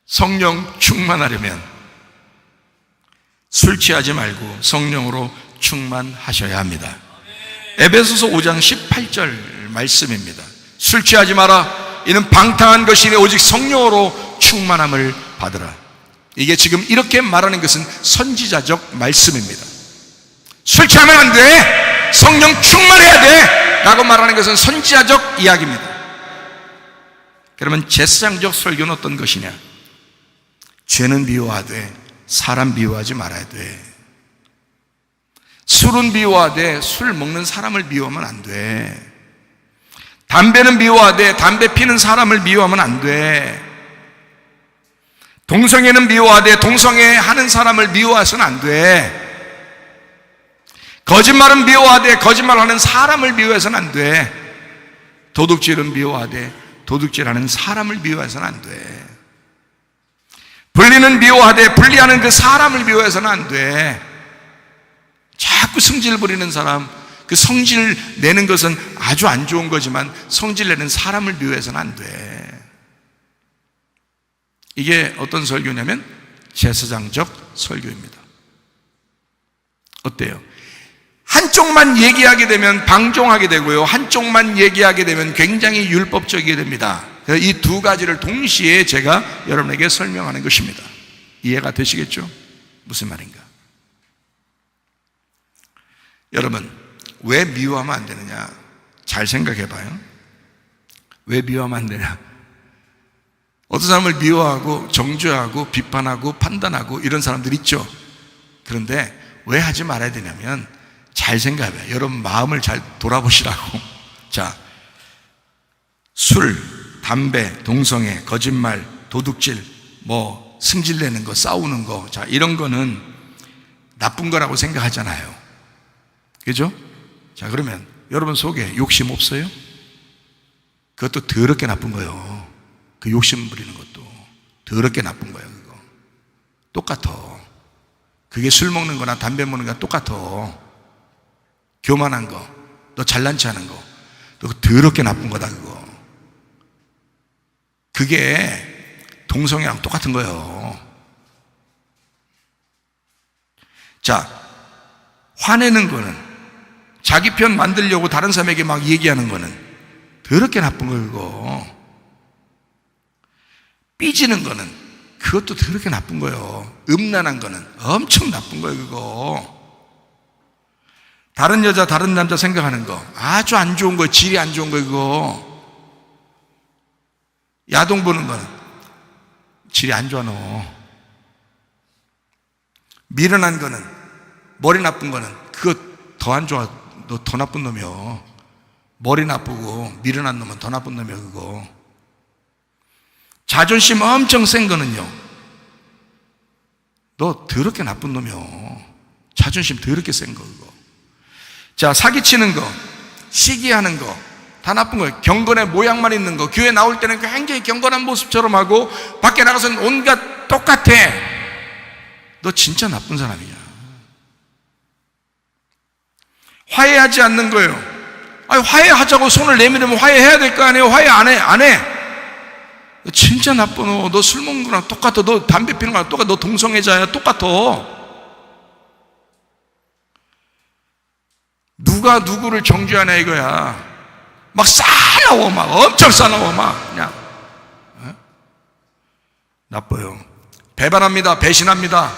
S1: 성령 충만하려면 술 취하지 말고 성령으로 충만하셔야 합니다. 에베소서 5장 18절 말씀입니다. 술 취하지 마라, 이는 방탕한 것이니 오직 성령으로 충만함을 받으라. 이게 지금 이렇게 말하는 것은 선지자적 말씀입니다. 술 취하면 안 돼, 성령 충만해야 돼 라고 말하는 것은 선지자적 이야기입니다. 그러면 제사장적 설교는 어떤 것이냐? 죄는 미워하되 사람 미워하지 말아야 돼. 술은 미워하되 술 먹는 사람을 미워하면 안 돼. 담배는 미워하되 담배 피는 사람을 미워하면 안 돼. 동성애는 미워하되 동성애 하는 사람을 미워해서는 안 돼. 거짓말은 미워하되 거짓말하는 사람을 미워해서는 안 돼. 도둑질은 미워하되 도둑질하는 사람을 미워해서는 안 돼. 분리는 미워하되 분리하는 그 사람을 미워해서는 안 돼. 자꾸 성질 부리는 사람, 그 성질 내는 것은 아주 안 좋은 거지만 성질 내는 사람을 미워해서는 안 돼. 이게 어떤 설교냐면 제사장적 설교입니다. 어때요? 한쪽만 얘기하게 되면 방종하게 되고요, 한쪽만 얘기하게 되면 굉장히 율법적이게 됩니다. 이 두 가지를 동시에 제가 여러분에게 설명하는 것입니다. 이해가 되시겠죠? 무슨 말인가? 여러분, 왜 미워하면 안 되느냐? 잘 생각해 봐요. 왜 미워하면 안 되냐? 어떤 사람을 미워하고 정죄하고 비판하고 판단하고 이런 사람들 있죠. 그런데 왜 하지 말아야 되냐면 잘 생각해 봐요. 여러분 마음을 잘 돌아보시라고. 자, 술, 담배, 동성애, 거짓말, 도둑질, 승질내는 거, 싸우는 거, 자, 이런 거는 나쁜 거라고 생각하잖아요. 그죠? 자, 그러면 여러분 속에 욕심 없어요? 그것도 더럽게 나쁜 거예요. 그 욕심 부리는 것도 더럽게 나쁜 거예요. 그거 똑같아. 그게 술 먹는 거나 담배 먹는 거나 똑같아. 교만한 거, 너 잘난 체 하는 거, 너 더럽게 나쁜 거다. 그게 동성애랑 똑같은 거예요. 자, 화내는 거는, 자기 편 만들려고 다른 사람에게 막 얘기하는 거는 더럽게 나쁜 거예요. 그거 삐지는 거는 그것도 더럽게 나쁜 거예요. 음란한 거는 엄청 나쁜 거예요. 그거 다른 여자 다른 남자 생각하는 거 아주 안 좋은 거예요. 질이 안 좋은 거예요. 그거 야동 보는 거는 질이 안 좋아. 너 미련한 거는, 머리 나쁜 거는 그거 더 안 좋아. 너 더 나쁜 놈이요. 머리 나쁘고 미련한 놈은 더 나쁜 놈이요. 그거 자존심 엄청 센 거는요, 너 더럽게 나쁜 놈이요. 자존심 더럽게 센 거. 그거 자, 사기치는 거, 시기하는 거 다 나쁜 거예요. 경건의 모양만 있는 거, 교회 나올 때는 굉장히 경건한 모습처럼 하고 밖에 나가서는 온갖 똑같아. 너 진짜 나쁜 사람이야. 화해하지 않는 거예요. 아니, 화해하자고 손을 내밀으면 화해해야 될 거 아니에요. 화해 안 해. 너 진짜 나쁜 너. 너 술 먹는 거랑 똑같아. 너 담배 피는 거랑 똑같아. 너 동성애자야. 똑같아. 누가 누구를 정죄하냐 이거야. 막 싸나워. 막 엄청 싸나워. 막 그냥 나빠요. 배반합니다. 배신합니다.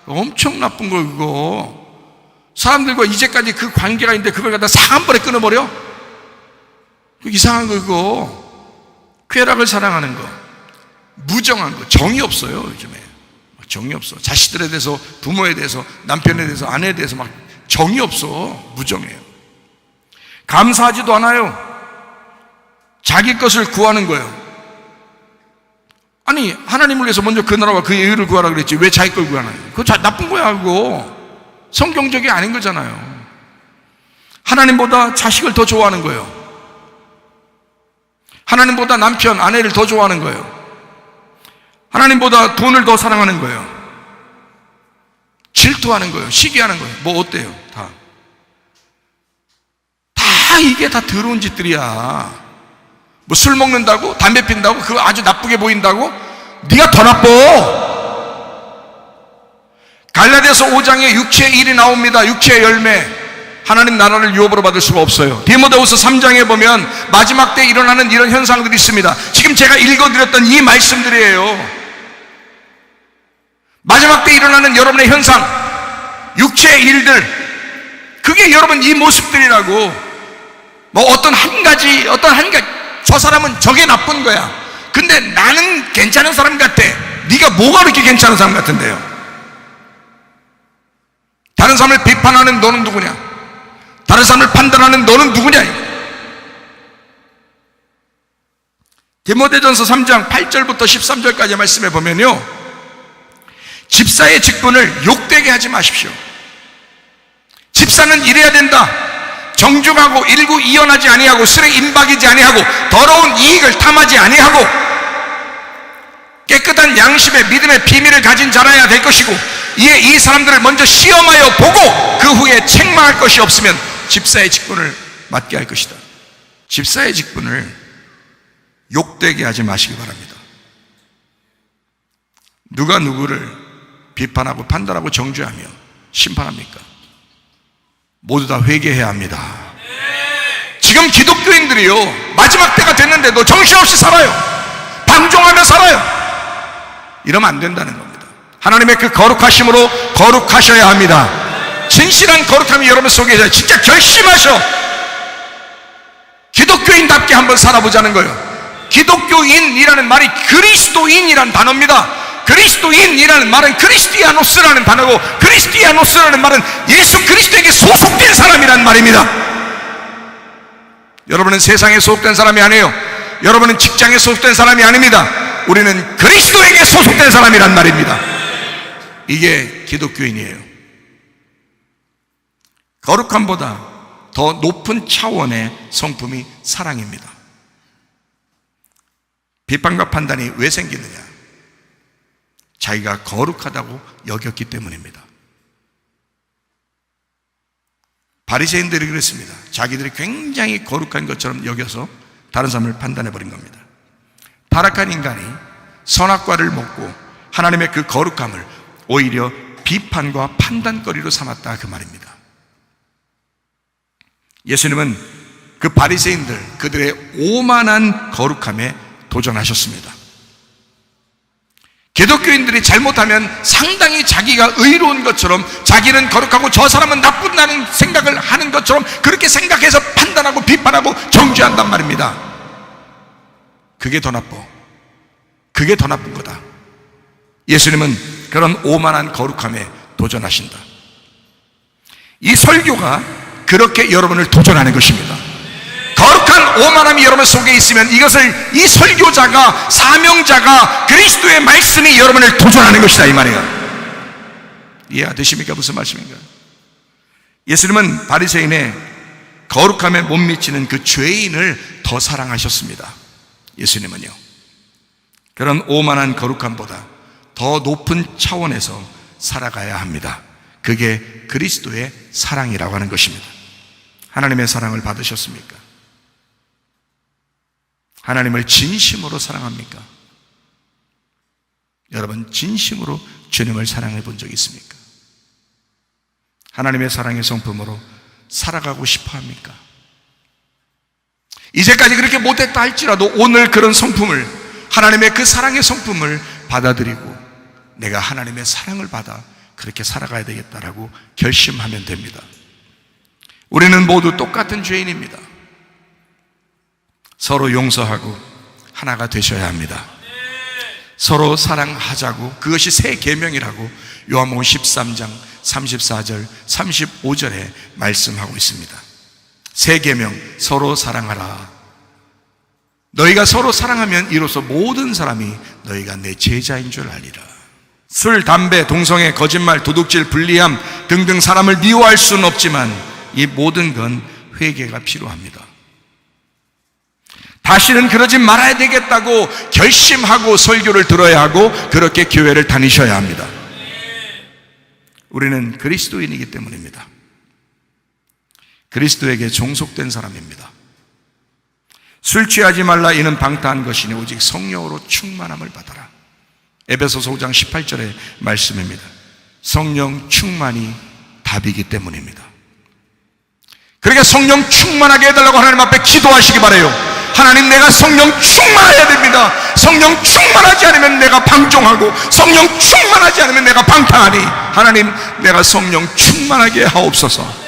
S1: 엄청 나쁜 거. 그거 사람들과 이제까지 그 관계가 있는데 그걸 갖다 싹 한 번에 끊어버려? 이상한 거. 그거 쾌락을 사랑하는 거, 무정한 거, 정이 없어요. 요즘에 정이 없어. 자식들에 대해서, 부모에 대해서, 남편에 대해서, 아내에 대해서 막 정이 없어. 무정해요. 감사하지도 않아요. 자기 것을 구하는 거예요. 아니, 하나님을 위해서 먼저 그 나라와 그의 의를 구하라 그랬지 왜 자기 걸 구하나요? 그거 나쁜 거야. 그거 성경적이 아닌 거잖아요. 하나님보다 자식을 더 좋아하는 거예요. 하나님보다 남편, 아내를 더 좋아하는 거예요. 하나님보다 돈을 더 사랑하는 거예요. 질투하는 거예요. 시기하는 거예요. 뭐 어때요? 다 이게 다 더러운 짓들이야. 뭐 술 먹는다고, 담배 핀다고, 그거 아주 나쁘게 보인다고? 네가 더 나빠. 갈라디아서 5장에 육체의 일이 나옵니다. 육체의 열매. 하나님 나라를 유업으로 받을 수가 없어요. 디모데후서 3장에 보면 마지막 때 일어나는 이런 현상들이 있습니다. 지금 제가 읽어드렸던 이 말씀들이에요. 마지막 때 일어나는 여러분의 현상, 육체의 일들, 그게 여러분 이 모습들이라고. 뭐 어떤 한 가지 저 사람은 저게 나쁜 거야. 근데 나는 괜찮은 사람 같아. 네가 뭐가 그렇게 괜찮은 사람 같은데요? 다른 사람을 비판하는 너는 누구냐? 다른 사람을 판단하는 너는 누구냐? 디모데전서 3장 8절부터 13절까지 말씀해 보면요, 집사의 직분을 욕되게 하지 마십시오. 집사는 이래야 된다. 정중하고 일구이연하지 아니하고 술에 임박이지 아니하고 더러운 이익을 탐하지 아니하고 깨끗한 양심의 믿음의 비밀을 가진 자라야 될 것이고, 이에 이 사람들을 먼저 시험하여 보고 그 후에 책망할 것이 없으면 집사의 직분을 맡게 할 것이다. 집사의 직분을 욕되게 하지 마시기 바랍니다. 누가 누구를 비판하고 판단하고 정죄하며 심판합니까? 모두 다 회개해야 합니다. 지금 기독교인들이요, 마지막 때가 됐는데도 정신없이 살아요. 방종하며 살아요. 이러면 안 된다는 겁니다. 하나님의 그 거룩하심으로 거룩하셔야 합니다. 진실한 거룩함이 여러분 속에 있어요. 진짜 결심하셔. 기독교인답게 한번 살아보자는 거예요. 기독교인이라는 말이 그리스도인이라는 단어입니다. 그리스도인이라는 말은 크리스티아노스라는 단어고, 크리스티아노스라는 말은 예수 그리스도에게 소속된 사람이라는 말입니다. 여러분은 세상에 소속된 사람이 아니에요. 여러분은 직장에 소속된 사람이 아닙니다. 우리는 그리스도에게 소속된 사람이란 말입니다. 이게 기독교인이에요. 거룩함보다 더 높은 차원의 성품이 사랑입니다. 비판과 판단이 왜 생기느냐? 자기가 거룩하다고 여겼기 때문입니다. 바리새인들이 그랬습니다. 자기들이 굉장히 거룩한 것처럼 여겨서 다른 사람을 판단해버린 겁니다. 타락한 인간이 선악과를 먹고 하나님의 그 거룩함을 오히려 비판과 판단거리로 삼았다, 그 말입니다. 예수님은 그 바리새인들, 그들의 오만한 거룩함에 도전하셨습니다. 기독교인들이 잘못하면 상당히 자기가 의로운 것처럼, 자기는 거룩하고 저 사람은 나쁘다는 생각을 하는 것처럼 그렇게 생각해서 판단하고 비판하고 정죄한단 말입니다. 그게 더 나빠. 그게 더 나쁜 거다. 예수님은 그런 오만한 거룩함에 도전하신다. 이 설교가 그렇게 여러분을 도전하는 것입니다. 거룩한 오만함이 여러분 속에 있으면 이것을, 이 설교자가, 사명자가, 그리스도의 말씀이 여러분을 도전하는 것이다, 이 말이에요. 이해되십니까? 무슨 말씀인가? 예수님은 바리새인의 거룩함에 못 미치는 그 죄인을 더 사랑하셨습니다. 예수님은요, 그런 오만한 거룩함보다 더 높은 차원에서 살아가야 합니다. 그게 그리스도의 사랑이라고 하는 것입니다. 하나님의 사랑을 받으셨습니까? 하나님을 진심으로 사랑합니까? 여러분, 진심으로 주님을 사랑해 본 적이 있습니까? 하나님의 사랑의 성품으로 살아가고 싶어 합니까? 이제까지 그렇게 못했다 할지라도 오늘 그런 성품을, 하나님의 그 사랑의 성품을 받아들이고 내가 하나님의 사랑을 받아 그렇게 살아가야 되겠다라고 결심하면 됩니다. 우리는 모두 똑같은 죄인입니다. 서로 용서하고 하나가 되셔야 합니다. 서로 사랑하자고, 그것이 새 계명이라고 요한복음 13장 34절 35절에 말씀하고 있습니다. 새 계명, 서로 사랑하라. 너희가 서로 사랑하면 이로써 모든 사람이 너희가 내 제자인 줄 알리라. 술, 담배, 동성애, 거짓말, 도둑질, 불리함 등등 사람을 미워할 수는 없지만 이 모든 건 회개가 필요합니다. 다시는 그러지 말아야 되겠다고 결심하고 설교를 들어야 하고 그렇게 교회를 다니셔야 합니다. 우리는 그리스도인이기 때문입니다. 그리스도에게 종속된 사람입니다. 술 취하지 말라, 이는 방탕한 것이니 오직 성령으로 충만함을 받아라. 에베소서 5장 18절의 말씀입니다. 성령 충만이 답이기 때문입니다. 그러니까 성령 충만하게 해달라고 하나님 앞에 기도하시기 바라요. 하나님, 내가 성령 충만해야 됩니다. 성령 충만하지 않으면 내가 내가 방종하고 성령 충만하지 않으면 내가 방탕하니 하나님 내가 성령 충만하게 하옵소서.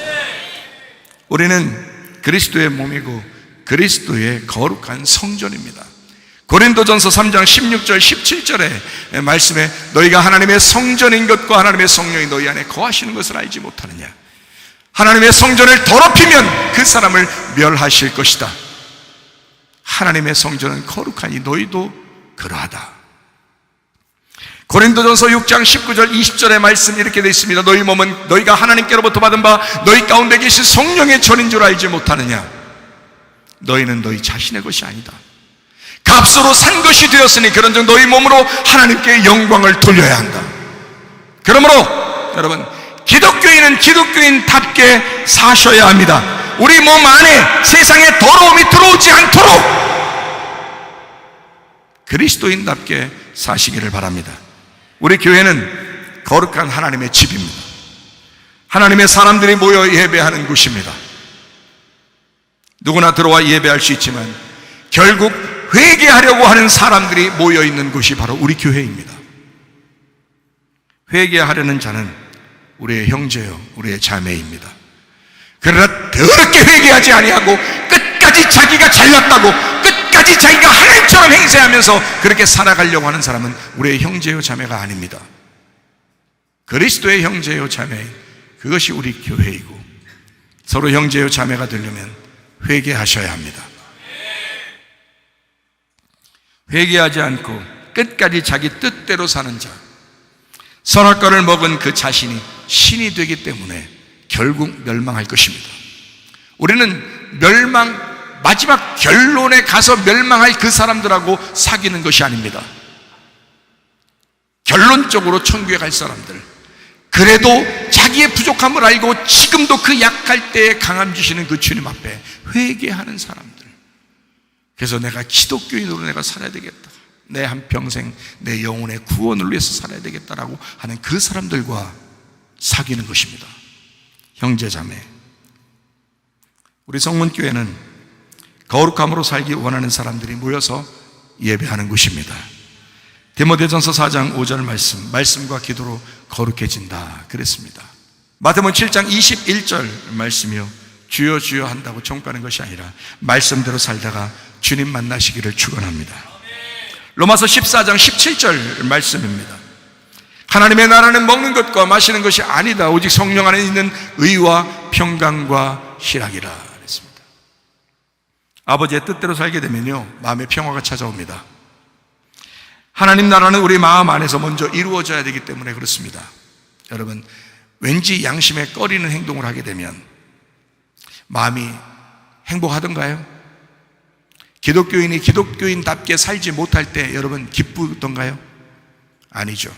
S1: 우리는 그리스도의 몸이고 그리스도의 거룩한 성전입니다. 고린도전서 3장 16절 17절의 말씀에 너희가 하나님의 성전인 것과 하나님의 성령이 너희 안에 거하시는 것을 알지 못하느냐. 하나님의 성전을 더럽히면 그 사람을 멸하실 것이다. 하나님의 성전은 거룩하니 너희도 그러하다. 고린도전서 6장 19절 20절의 말씀 이렇게 되어 있습니다. 너희 몸은 너희가 하나님께로부터 받은 바 너희 가운데 계신 성령의 전인 줄 알지 못하느냐. 너희는 너희 자신의 것이 아니다. 값으로 산 것이 되었으니 그런즉 너희 몸으로 하나님께 영광을 돌려야 한다. 그러므로 여러분, 기독교인은 기독교인답게 사셔야 합니다. 우리 몸 안에 세상의 더러움이 들어오지 않도록 그리스도인답게 사시기를 바랍니다. 우리 교회는 거룩한 하나님의 집입니다. 하나님의 사람들이 모여 예배하는 곳입니다. 누구나 들어와 예배할 수 있지만 결국 회개하려고 하는 사람들이 모여있는 곳이 바로 우리 교회입니다. 회개하려는 자는 우리의 형제요 우리의 자매입니다. 그러나 더럽게 회개하지 아니하고 끝까지 자기가 잘났다고 끝까지 자기가 하나님처럼 행세하면서 그렇게 살아가려고 하는 사람은 우리의 형제요 자매가 아닙니다. 그리스도의 형제요 자매, 그것이 우리 교회이고 서로 형제요 자매가 되려면 회개하셔야 합니다. 회개하지 않고 끝까지 자기 뜻대로 사는 자, 선악과를 먹은 그 자신이 신이 되기 때문에 결국 멸망할 것입니다. 우리는 마지막 결론에 가서 멸망할 그 사람들하고 사귀는 것이 아닙니다. 결론적으로 천국에 갈 사람들, 그래도 자기의 부족함을 알고 지금도 그 약할 때에 강함 주시는 그 주님 앞에 회개하는 사람들. 그래서 내가 기독교인으로 내가 살아야 되겠다, 내 한평생 내 영혼의 구원을 위해서 살아야 되겠다라고 하는 그 사람들과 사귀는 것입니다. 형제자매, 우리 성문교회는 거룩함으로 살기 원하는 사람들이 모여서 예배하는 곳입니다. 디모데전서 4장 5절 말씀과 기도로 거룩해진다 그랬습니다. 마태복음 7장 21절 말씀이요, 주여 주여 한다고 청구하는 것이 아니라 말씀대로 살다가 주님 만나시기를 축원합니다. 로마서 14장 17절 말씀입니다. 하나님의 나라는 먹는 것과 마시는 것이 아니다, 오직 성령 안에 있는 의와 평강과 희락이라 그랬습니다. 아버지의 뜻대로 살게 되면요, 마음의 평화가 찾아옵니다. 하나님 나라는 우리 마음 안에서 먼저 이루어져야 되기 때문에 그렇습니다. 여러분, 왠지 양심에 꺼리는 행동을 하게 되면 마음이 행복하던가요? 기독교인이 기독교인답게 살지 못할 때 여러분 기쁘던가요? 아니죠.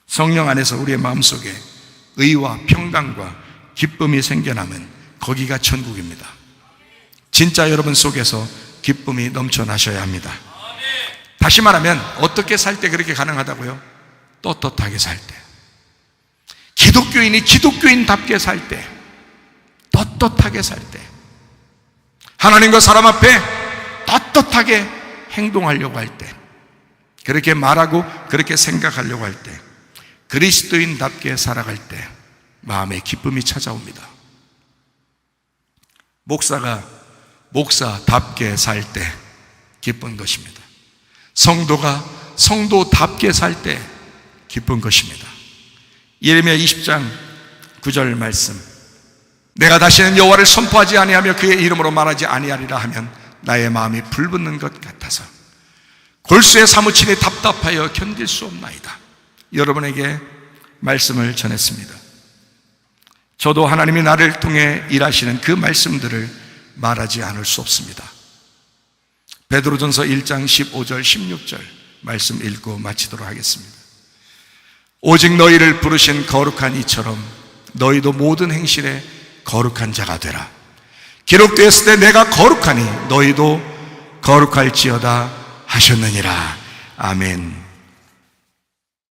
S1: 성령 안에서 우리의 마음속에 의와 평강과 기쁨이 생겨나면 거기가 천국입니다. 진짜 여러분 속에서 기쁨이 넘쳐나셔야 합니다. 다시 말하면 어떻게 살 때 그렇게 가능하다고요? 떳떳하게 살 때, 기독교인이 기독교인답게 살 때, 떳떳하게 살 때, 하나님과 사람 앞에 떳떳하게 행동하려고 할 때, 그렇게 말하고 그렇게 생각하려고 할 때, 그리스도인답게 살아갈 때 마음에 기쁨이 찾아옵니다. 목사가 목사답게 살 때 기쁜 것입니다. 성도가 성도답게 살 때 기쁜 것입니다. 예레미야 20장 9절 말씀, 내가 다시는 여호와를 선포하지 아니하며 그의 이름으로 말하지 아니하리라 하면 나의 마음이 불붙는 것 같아서 골수에 사무치니 답답하여 견딜 수 없나이다. 여러분에게 말씀을 전했습니다. 저도 하나님이 나를 통해 일하시는 그 말씀들을 말하지 않을 수 없습니다. 베드로전서 1장 15절 16절 말씀 읽고 마치도록 하겠습니다. 오직 너희를 부르신 거룩한 이처럼 너희도 모든 행실에 거룩한 자가 되라. 기록되었을 때 내가 거룩하니 너희도 거룩할지어다 하셨느니라. 아멘.